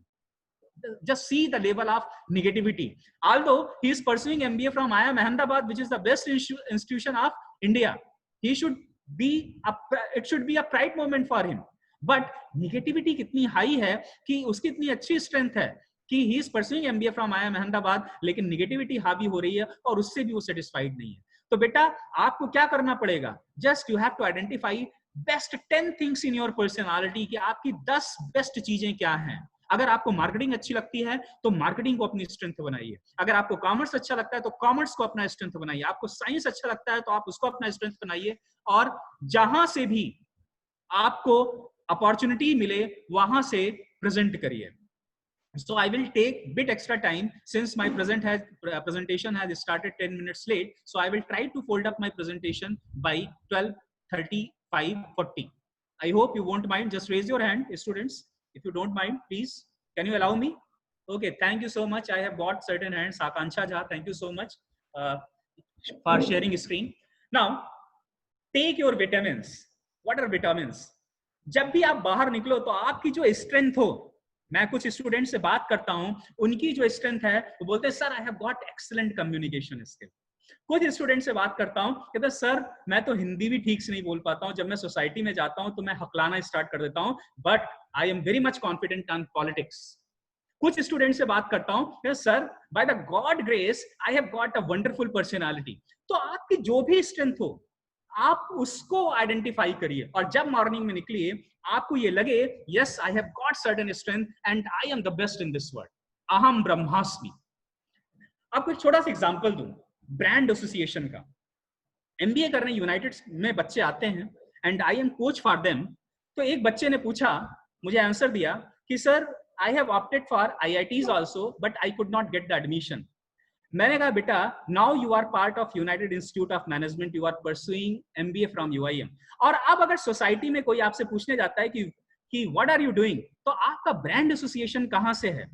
Just see the level of negativity. Although he is pursuing MBA from IIM Ahmedabad, which is the best institution of India, he should be it should be a pride moment for him. But negativity कितनी high है कि उसकी इतनी अच्छी strength है कि he is pursuing MBA from IIM Ahmedabad, लेकिन negativity हावी हो रही है और उससे भी वो satisfied नहीं है. तो बेटा आपको क्या करना पड़ेगा? Just you have to identify best 10 things in your personality कि आपकी 10 बेस्ट चीजें क्या हैं. अगर आपको मार्केटिंग अच्छी लगती है तो मार्केटिंग को अपनी स्ट्रेंथ बनाइए. अगर आपको कॉमर्स अच्छा लगता है तो कॉमर्स को अपना स्ट्रेंथ बनाइए. आपको साइंस अच्छा लगता है तो आप उसको अपना स्ट्रेंथ बनाइए. और जहां से भी आपको अपॉर्चुनिटी मिले वहां से प्रेजेंट करिए. So I will take bit extra time since my presentation has started 10 minutes late. So I will try to fold up my presentation by 12:35:40. I hope you won't mind. Just raise your hand, students. If you don't mind, please, can you allow me? Okay, thank you so much. I have got certain hands. Akansha Jha, thank you so much for sharing screen. Now, take your vitamins. What are vitamins? जब भी आप बाहर निकलो तो आपकी जो strength हो, मैं कुछ स्टूडेंट से बात करता हूं, उनकी जो स्ट्रेंथ है वो बोलते हैं sir I have got excellent communication skill. कुछ स्टूडेंट से बात करता हूं, कहते हैं सर मैं तो हिंदी भी ठीक से नहीं बोल पाता हूं, जब मैं सोसाइटी में जाता हूं तो मैं हकलाना स्टार्ट कर देता हूं, but I am very much confident on politics. कुछ स्टूडेंट से बात करता हूं, sir by the God grace I have got a wonderful personality. तो आपकी जो भी स्ट्रेंथ हो आप उसको आइडेंटिफाई करिए और जब मॉर्निंग में निकलिए आपको ये लगे yes I have got certain strength and I am the best in this world. अहम ब्रह्मास्मि. आपको एक छोटा सा एग्जांपल दूं ब्रांड एसोसिएशन का. एमबीए करने यूनाइटेड में बच्चे आते हैं and I am coach for them. तो एक बच्चे ने पूछा, मुझे आंसर दिया कि sir I have opted for IITs also but I could not get the admission. मैंने कहा बेटा now you are part of United Institute of Management, you are pursuing MBA from UIM. और अब अगर सोसाइटी में कोई आपसे पूछने जाता है कि व्हाट आर यू डूइंग, तो आपका ब्रांड एसोसिएशन कहां से है?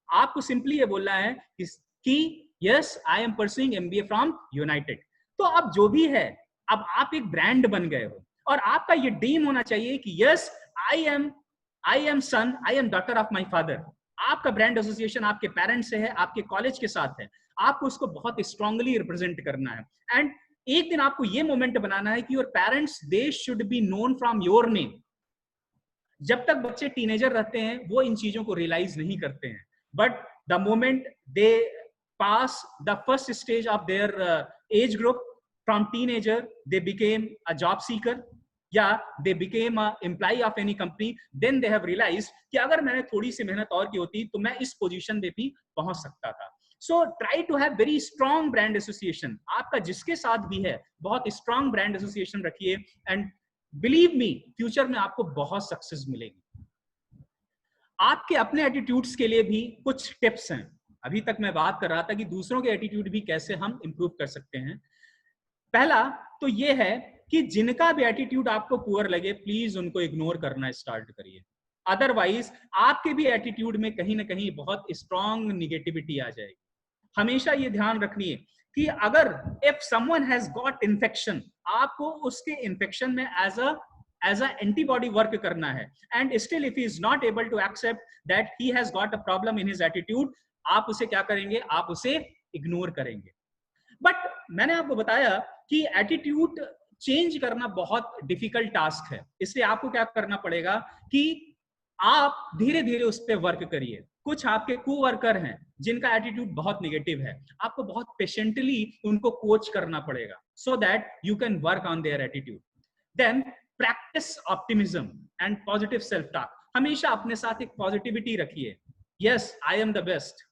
आपको सिंपली ये बोलना है कि yes I am pursuing MBA from United. तो अब जो भी है, अब आप एक ब्रांड बन गए हो और आपका ये ड्रीम होना चाहिए कि yes I am son, I am daughter of my father. आपका ब्रांड एसोसिएशन आपके पेरेंट्स से है, आपके कॉलेज के साथ है. आपको उसको बहुत स्ट्रांगली रिप्रेजेंट करना है एंड एक दिन आपको ये मोमेंट बनाना है कि your parents they should be known from your name. जब तक बच्चे टीनेजर रहते हैं वो इन चीजों को रियलाइज नहीं करते हैं, but the moment they pass the first stage of their age group, from teenager they became a job seeker या they became a employee of any company, then they have realized कि अगर मैंने थोड़ी सी मेहनत और की होती तो मैं इस पोजीशन पे भी पहुंच सकता था. So try to have very strong brand association. आपका जिसके साथ भी है बहुत strong brand association रखिए and believe me फ्यूचर में आपको बहुत सक्सेस मिलेगी. आपके अपने एटीट्यूड्स के लिए भी कुछ टिप्स हैं. अभी तक मैं बात कर रहा था कि दूसरों के एटीट्यूड भी कैसे हम इंप्रूव कर सकते हैं. पहला तो ये है कि जिनका भी एटीट्यूड आपको पुअर लगे प्लीज उनको इग्नोर करना स्टार्ट करिए. अदरवाइज आपके भी एटीट्यूड में कहीं ना कहीं बहुत स्ट्रॉन्ग निगेटिविटी आ जाएगी. हमेशा ये ध्यान रखिए कि अगर if someone has got infection, आपको उसके इन्फेक्शन में एज अ एंटीबॉडी वर्क करना है and still if he is not able to accept that he has got a problem in his attitude, आप उसे क्या करेंगे? आप उसे इग्नोर करेंगे. बट मैंने आपको बताया कि एटीट्यूड चेंज करना बहुत डिफिकल्ट टास्क है, इसलिए आपको क्या करना पड़ेगा कि आप धीरे धीरे उस पर वर्क करिए. कुछ आपके कोवर्कर हैं जिनका एटीट्यूड बहुत नेगेटिव है, आपको बहुत पेशेंटली उनको कोच करना पड़ेगा so that you can work on their attitude. Then practice optimism and positive self talk. हमेशा अपने साथ एक पॉजिटिविटी रखिए. Yes I am the best,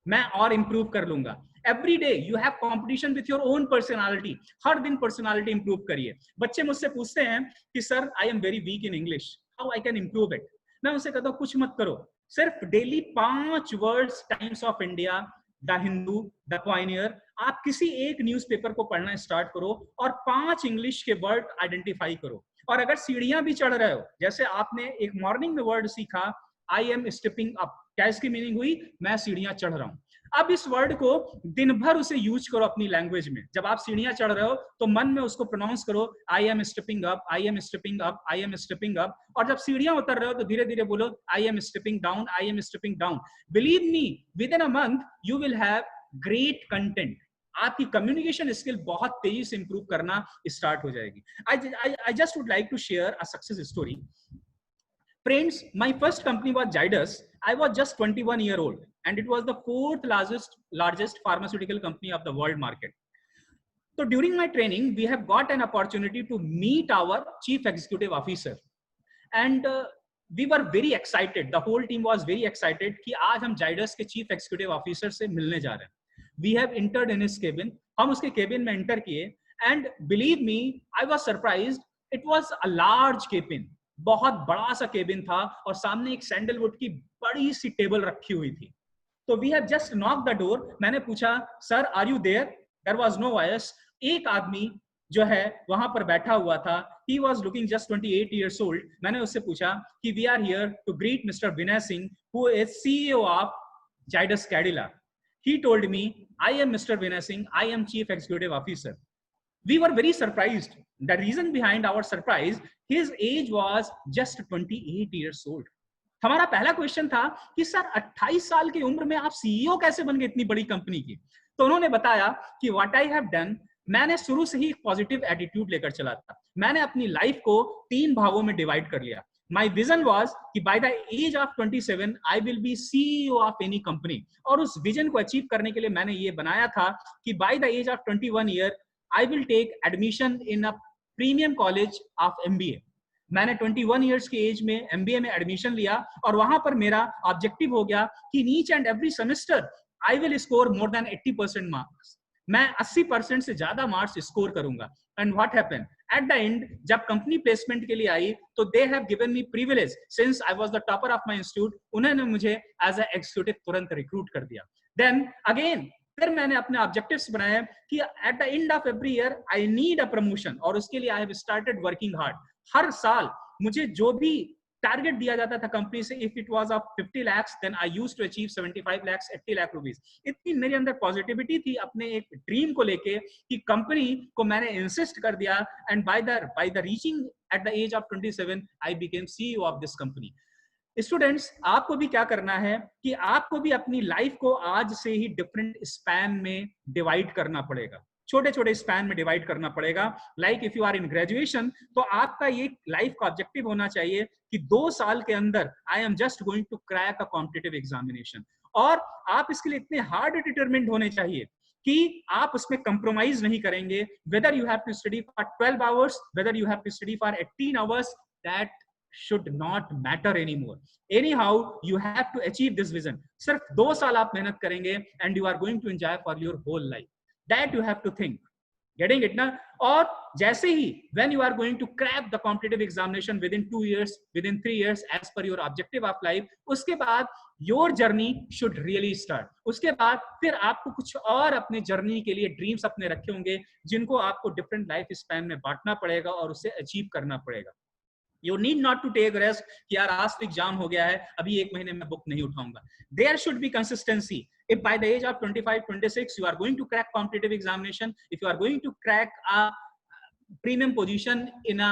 मैं और इंप्रूव कर लूंगा. Every day you have competition with your own personality, हर दिन पर्सनालिटी इंप्रूव करिए। बच्चे मुझसे पूछते हैं कि sir I am very weak in English, how I can improve it. मैं उनसे कहता हूँ कुछ मत करो, सिर्फ daily 5 words times of India, the Hindu, the Pioneer, आप किसी एक न्यूज़पेपर को पढ़ना स्टार्ट करो और 5 इंग्लिश के वर्ड आइडेंटिफाई करो। और अगर सीढ़ियां भी चढ़ रहे हो, जैसे आपने एक मॉर्निंग में वर्ड सीखा आई एम स्टेपिंग अप, क्या इसकी मीनिंग हुई? मैं सीढ़ियां चढ़ रहा हूं। अब इस वर्ड को दिन भर उसे यूज करो अपनी लैंग्वेज में। जब आप सीढ़ियां चढ़ रहे हो तो मन में उसको प्रोनाउंस करो, I am stepping up, I am stepping up, I am stepping up. और जब सीढ़ियां उतर रहे हो तो धीरे धीरे बोलो I am stepping down, I am stepping down. Believe me, with in a month you will have great content. आपकी कम्युनिकेशन स्किल बहुत तेजी से इंप्रूव करना स्टार्ट हो जाएगी। I just would like to share a success story. Friends, my first company was Zydus. I was just 21 year old and it was the 4th largest pharmaceutical company of the world market. So during my training, we have got an opportunity to meet our chief executive officer and we were very excited. The whole team was very excited कि आज हम Zydus के chief executive officer से मिलने जा रहे हैं। We have entered in his cabin. हम उसके cabin में enter किए and believe me, I was surprised. It was a large cabin. बहुत बड़ा सा केबिन था और सामने एक सैंडलवुड की बड़ी सी टेबल रखी हुई थी। तो we have just knock the door. मैंने पूछा sir are you there? There was no voice. एक आदमी जो है वहां पर बैठा हुआ था, he was looking just 28 years old। मैंने उससे पूछा कि we are here to greet mister Vinay Singh who is CEO of Zydus Cadila। He told me, I am Mr. Vinay Singh, I am Chief Executive Officer। We were very surprised. The reason behind our surprise, his age was just 28 years old। हमारा पहला question था कि sir 28 साल की उम्र में आप CEO कैसे बन गए इतनी बड़ी कंपनी की? तो उन्होंने बताया कि व्हाट आई हैव डन, मैंने शुरू से ही एक पॉजिटिव एटीट्यूड लेकर चला था। मैंने अपनी लाइफ को 3 भागों में डिवाइड कर लिया। My vision was कि by the age of 27 I will be CEO of any company। और उस विजन को अचीव करने के लिए मैंने ये बनाया था कि by the age of 21 year I will take admission in a premium college of MBA। मैंने 21 years की एज में MBA में एडमिशन लिया और वहां पर मेरा ऑब्जेक्टिव हो गया कि each and every semester I will score more than 80% marks. मैं 80% से ज्यादा मार्क्स स्कोर करूंगा। And what happened at the and, जब कंपनी प्लेसमेंट के लिए आई तो they have given me privilege since I was the topper of my institute. उन्होंने मुझे एज अ एग्जीक्यूटिव तुरंत रिक्रूट कर दिया। देन अगेन फिर मैंने अपने ऑब्जेक्टिव्स बनाए कि at the end of every year I need a promotion और उसके लिए I have started working hard. हर साल मुझे जो भी टारगेट दिया जाता था कंपनी से, if it was of 50 lakhs then I used to achieve 75 lakhs 80 lakh rupees. इतनी मेरे अंदर पॉजिटिविटी थी अपने एक ड्रीम को लेके कि कंपनी को मैंने इंसिस्ट कर दिया and by the reaching at the age of 27 I became CEO of this company. Students, आपको भी क्या करना है कि आपको भी अपनी लाइफ को आज से ही डिफरेंट स्पैन में डिवाइड करना पड़ेगा, छोटे छोटे स्पैन में डिवाइड करना पड़ेगा। Like if you are in graduation तो आपका ये लाइफ का ऑब्जेक्टिव होना चाहिए कि 2 साल के अंदर I am just going to crack a competitive examination. और आप इसके लिए इतने हार्ड डिटरमिन्ड होने चाहिए कि आप उसमें कंप्रोमाइज नहीं करेंगे। Whether you have to study for 12 hours, whether you have to study for 18 hours, that should not matter anymore। Anyhow, you have to achieve this vision। सिर्फ 2 साल आप मेहनत करेंगे and you are going to enjoy for your whole life। That you have to think। Getting it ना? और जैसे ही when you are going to crack the competitive examination within 2 years, within 3 years as per your objective of life, उसके बाद your journey should really start। उसके बाद फिर आपको कुछ और अपने जर्नी के लिए ड्रीम्स अपने रखे होंगे जिनको आपको डिफरेंट लाइफ स्पैन में बांटना पड़ेगा और उसे अचीव करना पड़ेगा। You need not to take risk कि यार आज तो एग्जाम हो गया है, अभी 1 महीने में बुक नहीं उठाऊंगा। There should be consistency। If by the age of 25, 26 you are going to crack competitive examination, if you are going to crack a premium position in a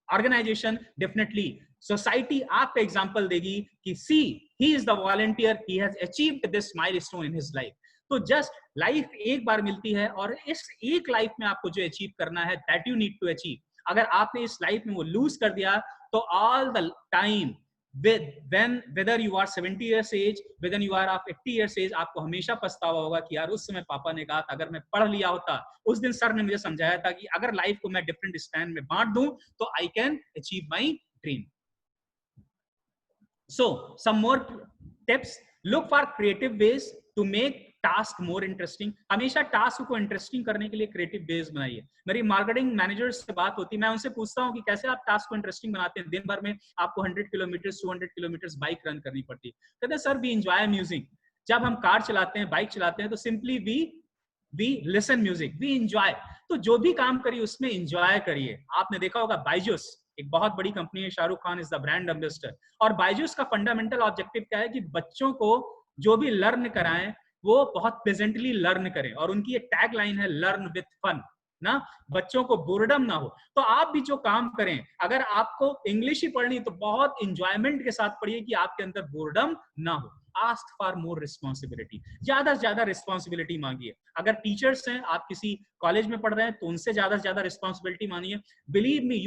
organization, definitely society आपका example देगी कि see he is the volunteer, he has achieved this milestone in his life। तो just life एक बार मिलती है और इस एक लाइफ में आपको जो अचीव करना है that you need to achieve. अगर आपने इस लाइफ में वो लूज कर दिया तो all the time whether you are 70 years age, whether you are of 80 years age, आपको हमेशा पछतावा होगा कि यार उस समय पापा ने कहा था अगर मैं पढ़ लिया होता, उस दिन सर ने मुझे समझाया था कि अगर लाइफ को मैं डिफरेंट स्पैन में बांट दूं तो I can achieve my dream. So some more tips: look for creative ways to make task more interesting, हमेशा टास्क को इंटरेस्टिंग करने के लिए क्रिएटिव बेस बनाइए। मेरी मार्केटिंग मैनेजर्स से बात होती है, मैं उनसे पूछता हूँ कि कैसे आप टास्क को इंटरेस्टिंग बनाते हैं, दिन भर में आपको 100 किलोमीटर 200 किलोमीटर बाइक रन करनी पड़ती है। कहते हैं सर वी एंजॉय म्यूजिक, जब हम कार चलाते हैं, बाइक चलाते हैं, तो simply we listen music, we enjoy. तो जो भी काम करिए उसमें एंजॉय करिए। आपने देखा होगा बायजूस एक बहुत बड़ी कंपनी है, Shahrukh Khan is the brand ambassador, और बायजूस का फंडामेंटल ऑब्जेक्टिव क्या है कि बच्चों को जो भी लर्न कराएं वो बहुत प्लेजेंटली लर्न करें, और उनकी ये टैग लाइन है लर्न विथ फन ना, बच्चों को बोर्डम ना हो। तो आप भी जो काम करें, अगर आपको इंग्लिश ही पढ़नी तो बहुत इंजॉयमेंट के साथ पढ़िए कि आपके अंदर बोर्डम ना हो। आस्क फॉर मोर रिस्पॉन्सिबिलिटी, ज्यादा से ज्यादा रिस्पॉन्सिबिलिटी मांगिए। अगर टीचर्स हैं, आप किसी कॉलेज में पढ़ रहे हैं, तो उनसे ज्यादा से ज्यादा रिस्पॉन्सिबिलिटी मानिए। Believe me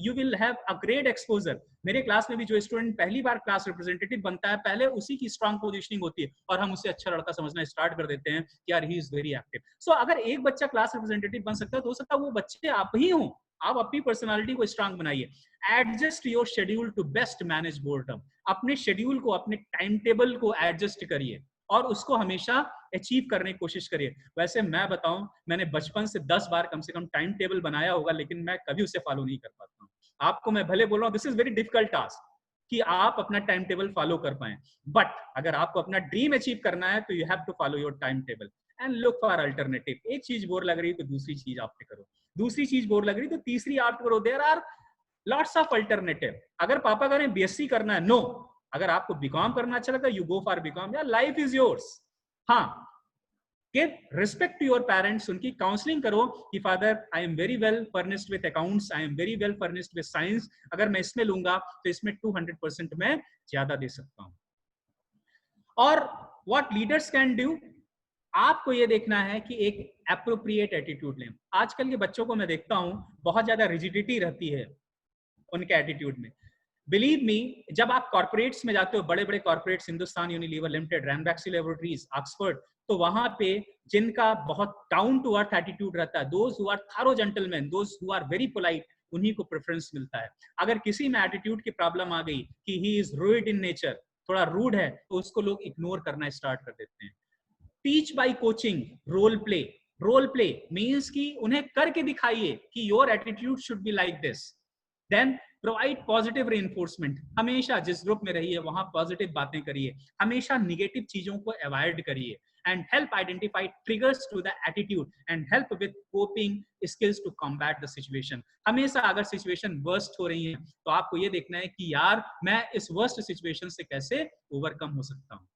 you will have a great exposure। मेरे क्लास में भी जो स्टूडेंट पहली बार क्लास रिप्रेजेंटेटिव बनता है, पहले उसी की स्ट्रांग पोजीशनिंग होती है और हम उसे अच्छा लड़का समझना स्टार्ट कर देते हैं कि यार ही इज वेरी एक्टिव। सो अगर एक बच्चा क्लास रिप्रेजेंटेटिव बन सकता है तो हो सकता है वो बच्चे आप ही हो। आप अपनी पर्सनालिटी को स्ट्रांग बनाइए। Adjust your schedule to best manage boredom. अपने शेड्यूल को, अपने टाइम टेबल को एडजस्ट करिए और उसको हमेशा अचीव करने की कोशिश करिए। वैसे मैं बताऊं, मैंने बचपन से 10 बार कम से कम टाइम टेबल बनाया होगा, लेकिन मैं कभी उसे फॉलो नहीं कर पाता हूं। आपको मैं भले बोल रहा हूं this is very difficult task कि आप अपना टाइम टेबल फॉलो कर पाए, बट अगर आपको अपना ड्रीम अचीव करना है तो you have to follow your time table and look for alternative. एक चीज बोर लग रही तो दूसरी चीज आप पे करो, दूसरी चीज बोर लग रही तो तीसरी आप करो। There are lots of alternative. अगर पापा करें बीएससी करना है, नो। अगर आपको बीकॉम करना अच्छा लगता है, यू गो फॉर बीकॉम। या लाइफ इज योर्स। हाँ, give respect to your parents, उनकी काउंसलिंग करो कि father I am very well furnished with accounts, I am very well furnished with science, अगर मैं इसमें लूंगा तो इसमें 200% मैं ज्यादा दे सकता हूं। और व्हाट लीडर्स कैन डू, आपको ये देखना है कि एक एप्रोप्रिएट एटीट्यूड लें। आजकल के बच्चों को मैं देखता हूं बहुत ज्यादा रिजिडिटी रहती है उनके एटीट्यूड में। बिलीव मी, जब आप कॉर्पोरेट्स में जाते हो, बड़े बड़े corporates, Hindustan Unilever limited, Ranbaxy laboratories, Oxford, तो वहां पे जिनका बहुत डाउन टू अर्थ एटीट्यूड रहता है, those who are thorough gentleman, those who are very polite, उन्हीं को प्रेफरेंस मिलता है। अगर किसी में एटीट्यूड की प्रॉब्लम आ गई कि he is rude in nature, थोड़ा रूड है, तो उसको लोग इग्नोर करना स्टार्ट कर देते हैं। Teach by coaching, role play. Role play means कि उन्हें करके दिखाइए कि your attitude should be like this. Then provide positive reinforcement. हमेशा जिस ग्रुप में रहिए वहां पॉजिटिव बातें करिए, हमेशा निगेटिव चीजों को अवॉइड करिए। And help identify triggers to the attitude and help with coping skills to combat the situation. हमेशा अगर सिचुएशन वर्स्ट हो रही है तो आपको ये देखना है कि यार मैं इस वर्स्ट सिचुएशन से कैसे ओवरकम हो सकता हूँ।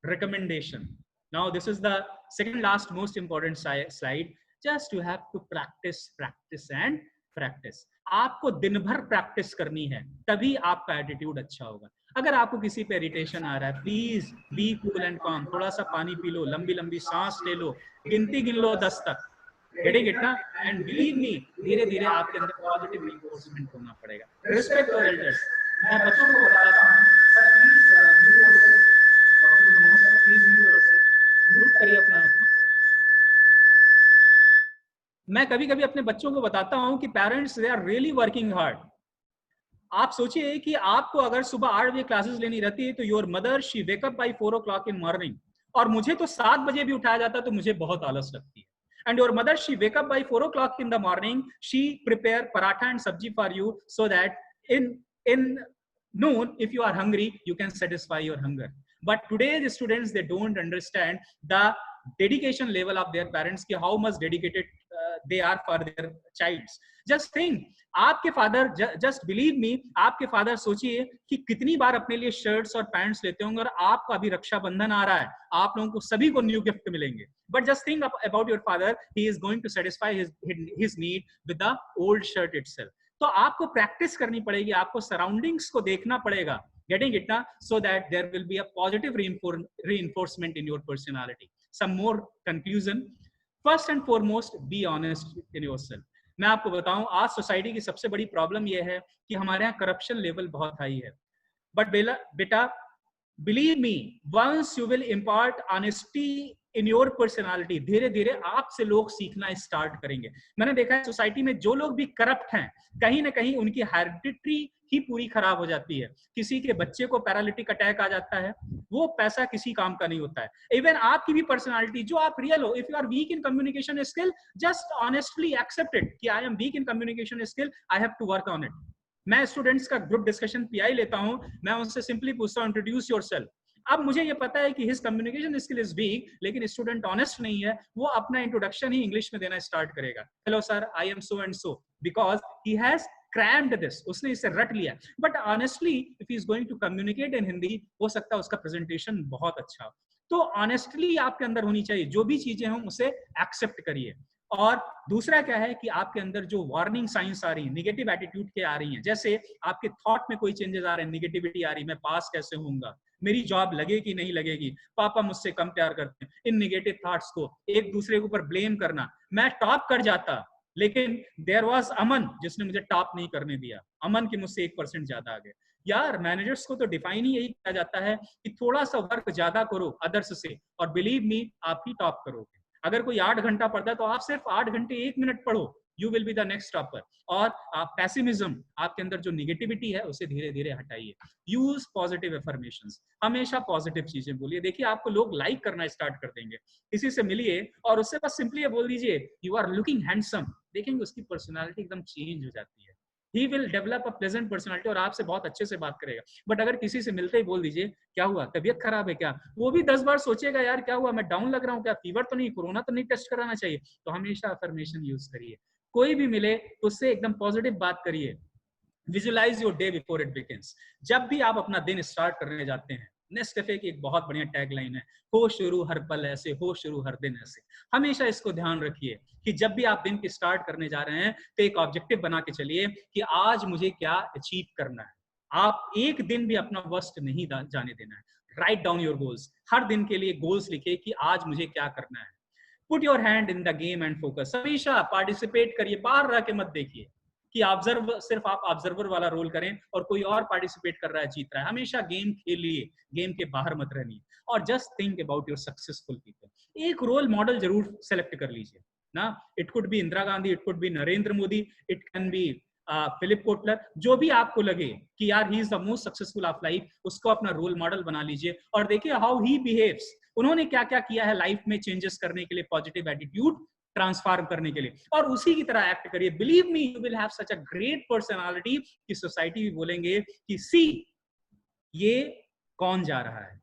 Recommendation. Now this is the second last most important slide. Just you have to practice, practice and practice. आपको दिन भर प्रैक्टिस करनी है, तभी आपका एटीट्यूड अच्छा होगा। अगर आपको किसी पे इरिटेशन आ रहा है, please be cool and com, थोड़ा सा पानी पी लो, लंबी लंबी सांस ले लो, गिनती गिन लो 10 तक, गेटिंग इट ना? एंड बिलीव मी, धीरे धीरे आपके अंदर पॉजिटिव रिइंफोर्समेंट होना पड़ेगा। Respect your elders. मैं बच्चों को बताता हूँ, मैं कभी कभी अपने बच्चों को बताता हूं कि parents they are really working hard. आप सोचिए कि आपको अगर सुबह 8 बजे क्लासेस लेनी रहती है तो your mother she wake up by 4 o'clock in morning, और मुझे तो 7 बजे भी उठाया जाता तो मुझे बहुत आलस लगती है। And your mother she wake up by 4 o'clock in the morning, she prepare paratha and sabzi for you so that in noon if you are hungry you can satisfy your hunger. But today the students, they don't understand the dedication level of their parents, ki how much dedicated they are for their childs. Just think, आपके father, just believe me, आपके father सोचिए कि कितनी बार अपने लिए shirts और pants लेते होंगे, और आपका अभी रक्षाबंधन आ रहा है, आप लोगों को सभी को न्यू गिफ्ट मिलेंगे, but just think about your father, he is going to satisfy his need with the old shirt itself. तो आपको प्रैक्टिस करनी पड़ेगी, आपको सराउंडिंग्स को देखना पड़ेगा, getting it now, so that there will be a positive reinforcement in your personality. Some more conclusion. First and foremost, be honest in yourself. मैं आपको बताऊं, आज सोसाइटी की सबसे बड़ी प्रॉब्लम यह है कि हमारे यहाँ करप्शन लेवल बहुत हाई है, बट बेटा believe me, once you will impart honesty in your personality, धीरे धीरे आपसे लोग सीखना स्टार्ट करेंगे। मैंने देखा है सोसाइटी में जो लोग भी करप्ट हैं, कहीं ना कहीं उनकी हेरिडिटरी ही पूरी खराब हो जाती है। किसी के बच्चे को पैरालिटिक अटैक आ जाता है, वो पैसा किसी काम का नहीं होता है। इवन आपकी भी पर्सनालिटी, जो आप रियल हो, if you are weak in communication skill, just honestly accept it कि I am weak in communication skill, I have to work on it. मैं स्टूडेंट्स का ग्रुप डिस्कशन पीआई लेता हूं, मैं उनसे सिंपली पूछता हूं इंट्रोड्यूस योरसेल्फ। अब मुझे ये पता है कि his communication skill is weak, लेकिन स्टूडेंट ऑनेस्ट नहीं है, वो अपना इंट्रोडक्शन ही इंग्लिश में देना स्टार्ट करेगा। Hello sir, I am so and so, because he has crammed this, उसने इसे रट लिया। But honestly if he is going to communicate in Hindi, हो सकता है उसका प्रेजेंटेशन बहुत अच्छा हो। तो ऑनेस्टली आपके अंदर होनी चाहिए, जो भी चीजें हों उसे एक्सेप्ट करिए। और दूसरा क्या है कि आपके अंदर जो वार्निंग साइंस आ रही है, निगेटिव एटीट्यूड के आ रही हैं, जैसे आपके थॉट में कोई चेंजेस आ रहे हैं, निगेटिविटी आ रही है, मैं पास कैसे होऊंगा, मेरी जॉब लगेगी नहीं लगेगी, पापा मुझसे कम प्यार करते हैं, इन निगेटिव थॉट्स को एक दूसरे के ऊपर ब्लेम करना, मैं टॉप कर जाता लेकिन देयर वाज अमन जिसने मुझे टॉप नहीं करने दिया, अमन की मुझसे 1% ज्यादा आ गए। यार मैनेजर्स को तो डिफाइन ही यही किया जाता है कि थोड़ा सा वर्क ज्यादा करो अदर्स से, और बिलीव मी आप ही टॉप करोगे। अगर कोई 8 घंटा पढ़ता है तो आप सिर्फ 8 घंटे 1 मिनट पढ़ो, you will be the next topper. और पैसिमिज्म, आपके अंदर जो निगेटिविटी है उसे धीरे धीरे हटाइए। यूज पॉजिटिव एफर्मेशंस, हमेशा पॉजिटिव चीजें बोलिए। देखिए आपको लोग लाइक करना स्टार्ट कर देंगे। किसी से मिलिए और उससे बस सिंपली बोल दीजिए यू आर लुकिंग हैंडसम, देखेंगे उसकी पर्सनालिटी एकदम चेंज हो जाती है। He will develop a pleasant personality और आपसे बहुत अच्छे से बात करेगा। बट अगर किसी से मिलते ही बोल दीजिए क्या हुआ, तबीयत खराब है क्या, वो भी 10 बार सोचेगा यार क्या हुआ, मैं डाउन लग रहा हूँ क्या, फीवर तो नहीं, कोरोना तो नहीं टेस्ट कराना चाहिए। तो हमेशा अफर्मेशन यूज करिए। कोई भी मिले उससे एकदम पॉजिटिव बात करिए। Visualize your day before it begins. जब भी आप अपना दिन स्टार्ट करने जाते हैं, नेस्कैफे की एक बहुत बढ़िया टैगलाइन है, हो शुरू हर पल ऐसे, हो शुरू हर दिन ऐसे। हमेशा इसको ध्यान रखिए कि जब भी आप दिन की स्टार्ट करने जा रहे हैं तो एक ऑब्जेक्टिव बना के चलिए कि आज मुझे क्या अचीव करना है। आप एक दिन भी अपना वर्स्ट नहीं जाने देना है। राइट डाउन योर गोल्स, हर दिन के लिए गोल्स लिखे कि आज मुझे क्या करना है। Put your hand in the game and focus, हमेशा पार्टिसिपेट करिए, बाहर रह के मत देखिए कि ऑब्जर्व, सिर्फ आप ऑब्जर्वर वाला रोल करें और कोई और पार्टिसिपेट कर रहा है, जीत रहा है। हमेशा गेम खेलिए, गेम के बाहर मत रहनिए। और just think about your successful people. एक रोल मॉडल जरूर सेलेक्ट कर लीजिए ना। It could be Indira Gandhi, it could be Narendra Modi, it can be Philip Kotler, जो भी आपको लगे कि यार he is the most successful of life, उसको अपना रोल मॉडल बना लीजिए और देखिए हाउ ही बिहेव्स। उन्होंने क्या क्या किया है लाइफ में चेंजेस करने के लिए, पॉजिटिव एटीट्यूड ट्रांसफॉर्म करने के लिए, और उसी की तरह एक्ट करिए। Believe me you will have such a great personality कि सोसाइटी भी बोलेंगे कि सी ये कौन जा रहा है।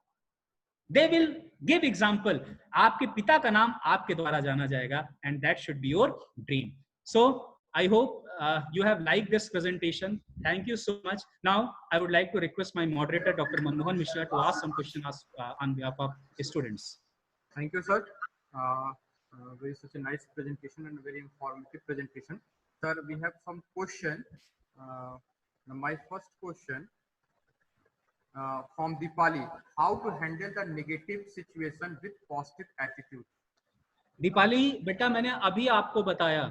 दे विल गिव एग्जाम्पल, आपके पिता का नाम आपके द्वारा जाना जाएगा, and that should be your dream. So I hope you have liked this presentation. Thank you so much. Now, I would like to request my moderator, Dr. Manmohan Mishra, to ask some questions on behalf of students. Thank you, sir. Very such a nice presentation and a very informative presentation. Sir, we have some question. My first question from Deepali: how to handle the negative situation with positive attitude? Deepali बेटा, मैंने अभी आपको बताया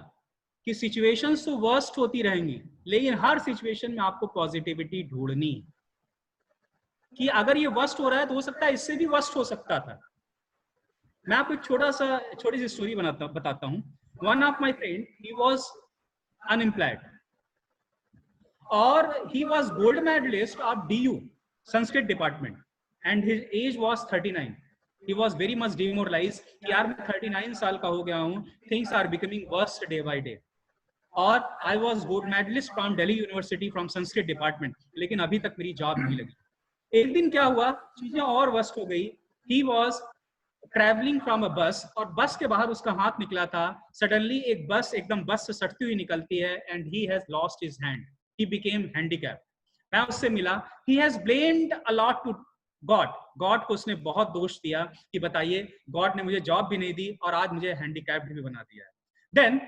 कि situations तो worst होती रहेंगी, लेकिन हर सिचुएशन में आपको पॉजिटिविटी ढूंढनी कि अगर ये वर्स्ट हो रहा है तो हो सकता है इससे भी वर्स्ट हो सकता था। मैं आपको एक छोटी सी स्टोरी बताता हूँ। One of my friend, he was unemployed और he was gold medalist of DU Sanskrit department and his age was 39। He was very much demoralized कि यार मैं 39 साल का हो गया हूँ, things are becoming worse day by day। और I was gold medalist from Delhi University from Sanskrit department, लेकिन अभी तक मेरी जॉब नहीं लगी। एक दिन क्या हुआ, चीजें और वर्स्ट हो गई। He was traveling from a bus और बस के बाहर उसका हाथ निकला था। सडनली एक बस एकदम बस से सटती हुई निकलती है and he has lost his hand. He became handicapped. मैं उससे मिला। He has blamed a lot to God को उसने बहुत दोष दिया कि बताइए गॉड ने मुझे जॉब भी नहीं दी और आज मुझे हैंडीकैप्ड भी बना दिया है। Then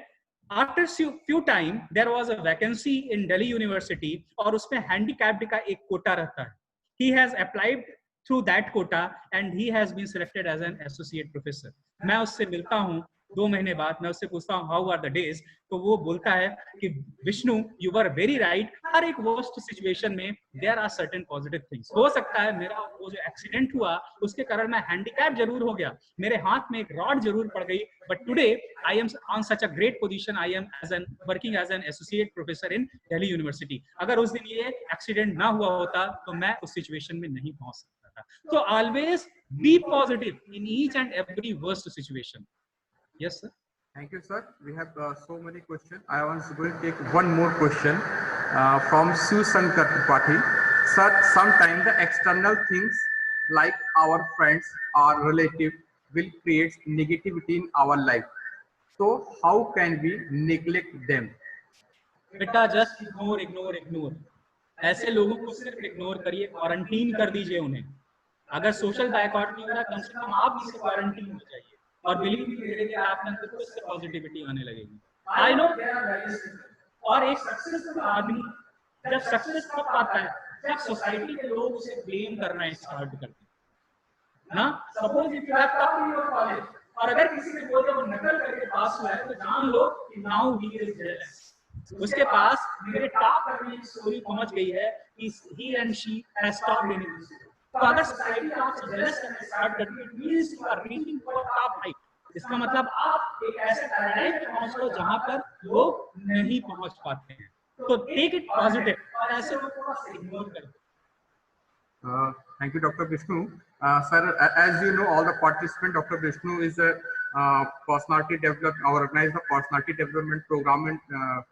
after few time there was a vacancy in Delhi university और उसमें हैंडीकैप्ड का एक कोटा रहता है। He has applied through that quota and he has been selected as an associate professor. मैं उससे मिलता हूँ 2 महीने बाद मैं उससे पूछता हूँ हाउ आर द डेज, तो वो बोलता है कि Vishnu you were very right, हर एक वर्स्ट सिचुएशन में there are certain positive things. हो सकता है मेरा वो जो एक्सीडेंट हुआ उसके कारण मैं हैंडीकैप जरूर हो गया, मेरे हाथ में एक रॉड जरूर पड़ गई, but today I am on such a great position, I am as an working as an associate professor in Delhi university. अगर उस दिन ये एक्सीडेंट ना हुआ होता तो मैं उस सिचुएशन में नहीं पहुंच सकता था। तो always be positive in each and every worst situation. Yes, sir. Thank you, sir. We have so many questions. I was going to take one more question from Susankar Tripathi. Sir, sometimes the external things like our friends or relative will create negativity in our life. So how can we neglect them? बेटा just ignore ignore ignore, ऐसे लोगों को सिर्फ ignore करिए, quarantine कर दीजिए उन्हें। अगर सोशल बायकॉट नहीं हो रहा, कम से कम आप भी से क्वारंटीन हो जाइए, और बिलीव मी धीरे धीरे आपके अंदर खुद से पॉजिटिविटी आने लगेगी। I know. और एक सक्सेसफुल आदमी जब सक्सेस कब पाता है, जब सोसाइटी के लोग उसे ब्लेम करना स्टार्ट करते हैं ना। Suppose if you have top in your college, और अगर किसी ने बोला वो नकल करके पास हुआ है, तो जान लो कि नाउ ही इज जेलस, उसके पास मेरे टॉप करने की स्टोरी पहुंच गई है कि he and she has stopped in this. तो अगर सोसाइटी आपसे जेलस करना स्टार्ट करती है, it means you are reaching for top height. इसका मतलब आप एक ऐसे पैराडाइम पे पहुंच रहे हो जहां पर लोग नहीं पहुंच पाते हैं। तो टेक इट पॉजिटिव और ऐसे लोगों को इग्नोर कर दो। Thank you, Dr. Vishnu. Sir, as you know, all the participants, Dr. Vishnu is a personality development, organize the personality development program in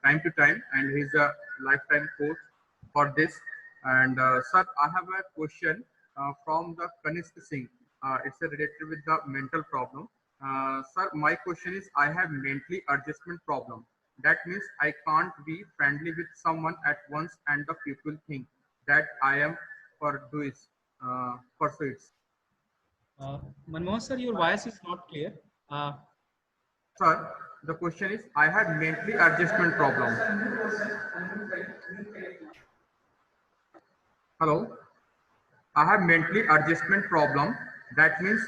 time to time, and he's a lifetime coach for this. And sir, I have a question from the Kanishk Singh. It's related with the mental problem. Sir, my question is, I have mentally adjustment problem. That means I can't be friendly with someone at once, and the people think that I am pursuits. Manmohan sir, your voice is not clear. Sir, the question is, I had mentally adjustment problem. Hello, I have mentally adjustment problem. That means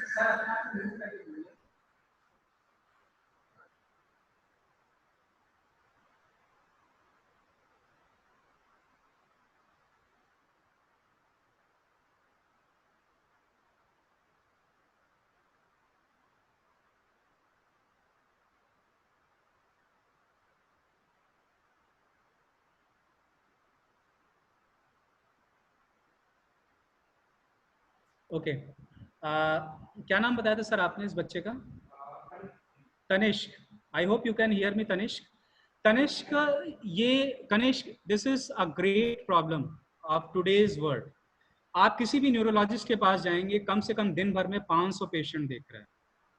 okay. क्या नाम बताया था sir आपने इस बच्चे का? Tanishk. I hope you can hear me Tanishk. Tanishk, ये Kanishk, this is a great problem of today's world. आप किसी भी न्यूरोलॉजिस्ट के पास जाएंगे, कम से कम दिन भर में 500 पेशेंट देख रहे हैं।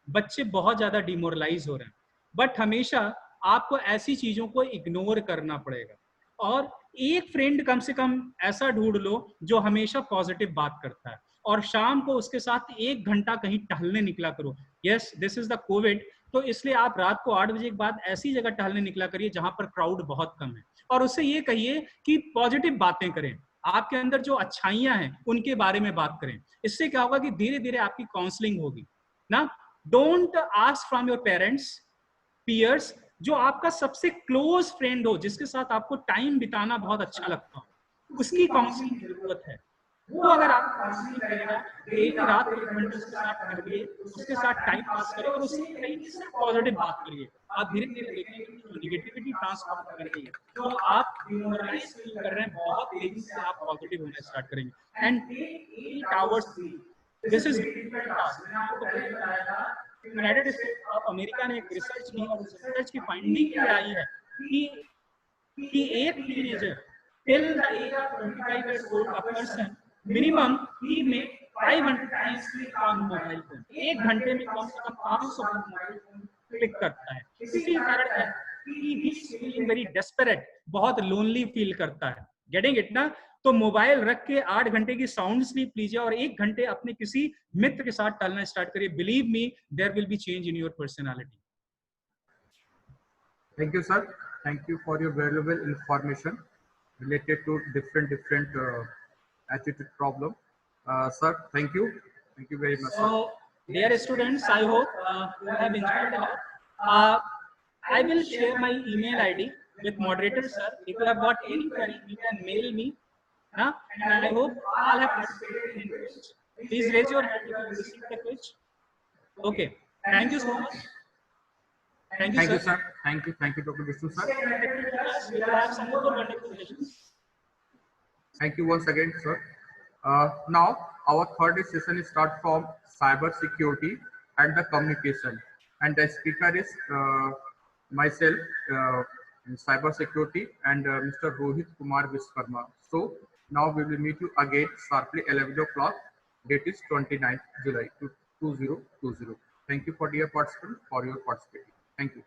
बच्चे बहुत ज्यादा डिमोरलाइज हो रहे हैं, बट हमेशा आपको ऐसी चीजों को इग्नोर करना पड़ेगा। और एक फ्रेंड कम से कम ऐसा ढूंढ लो जो हमेशा पॉजिटिव बात करता है, और शाम को उसके साथ 1 घंटा कहीं टहलने निकला करो। Yes, this is the Covid, तो इसलिए आप रात को 8 बजे के बाद ऐसी जगह टहलने निकला करिए जहां पर क्राउड बहुत कम है, और उससे ये कहिए कि पॉजिटिव बातें करें, आपके अंदर जो अच्छाइयां हैं उनके बारे में बात करें। इससे क्या होगा कि धीरे धीरे आपकी काउंसलिंग होगी ना। Don't ask from your parents, peers, जो आपका सबसे क्लोज फ्रेंड हो, जिसके साथ आपको टाइम बिताना बहुत अच्छा लगता हो, उसकी काउंसलिंग की जरूरत है। वो अगर आप काउंसलिंग करेगा, डेली रात को 1 घंटे उसके साथ करिए, उसके साथ टाइम पास करिए, और उससे कहीं सिर्फ पॉजिटिव बात करिए। आप धीरे धीरे देखेंगे कि जो निगेटिविटी ट्रांसफॉर्म कर रही है, जो आप डिमोरलाइज फील कर रहे हैं, बहुत तेजी से आप पॉजिटिव होना स्टार्ट करेंगे। And take 8 hours sleep. This is difficult task. मैंने आपको पहले बताया था, यूनाइटेड स्टेट्स ऑफ अमेरिका ने एक रिसर्च की, और उस रिसर्च की फाइंडिंग ये आई है कि एक teenager till the age of 25 years old a person minimum he make 500 times click on mobile phone। 1 घंटे में कम से कम 500 बार मोबाइल फोन क्लिक करता है। इसी कारण है कि he is feeling very desperate, बहुत लोनली फील करता है। गेटिंग इट ना। तो मोबाइल रख के 8 घंटे की साउंड स्लीप लीजिए, और 1 घंटे अपने किसी मित्र के साथ टहलना स्टार्ट करिए। Believe me, there will be change in your personality. thank you, sir. Thank you for your valuable information related to different attitude problem. Sir, thank you very much. So, dear students, I hope you have enjoyed a lot. I will share my email ID with moderator, sir. If you have got any query, you can mail me. And I hope all have participated in the quiz. Please raise your hand if you received the quiz. Okay. Thank you so much. Thank you, sir. Thank you, Dr. Vishnu, sir. Stay connected with us. We will have some more wonderful sessions. Thank you once again, sir. Now, our third session is start from cyber security and the communication. And the speaker is myself in cyber security and Mr. Rohit Kumar Vishwakarma. So now we will meet you again sharply 11 o'clock. Date is 29th July 2020. Thank you for dear participants for your participating. Thank you.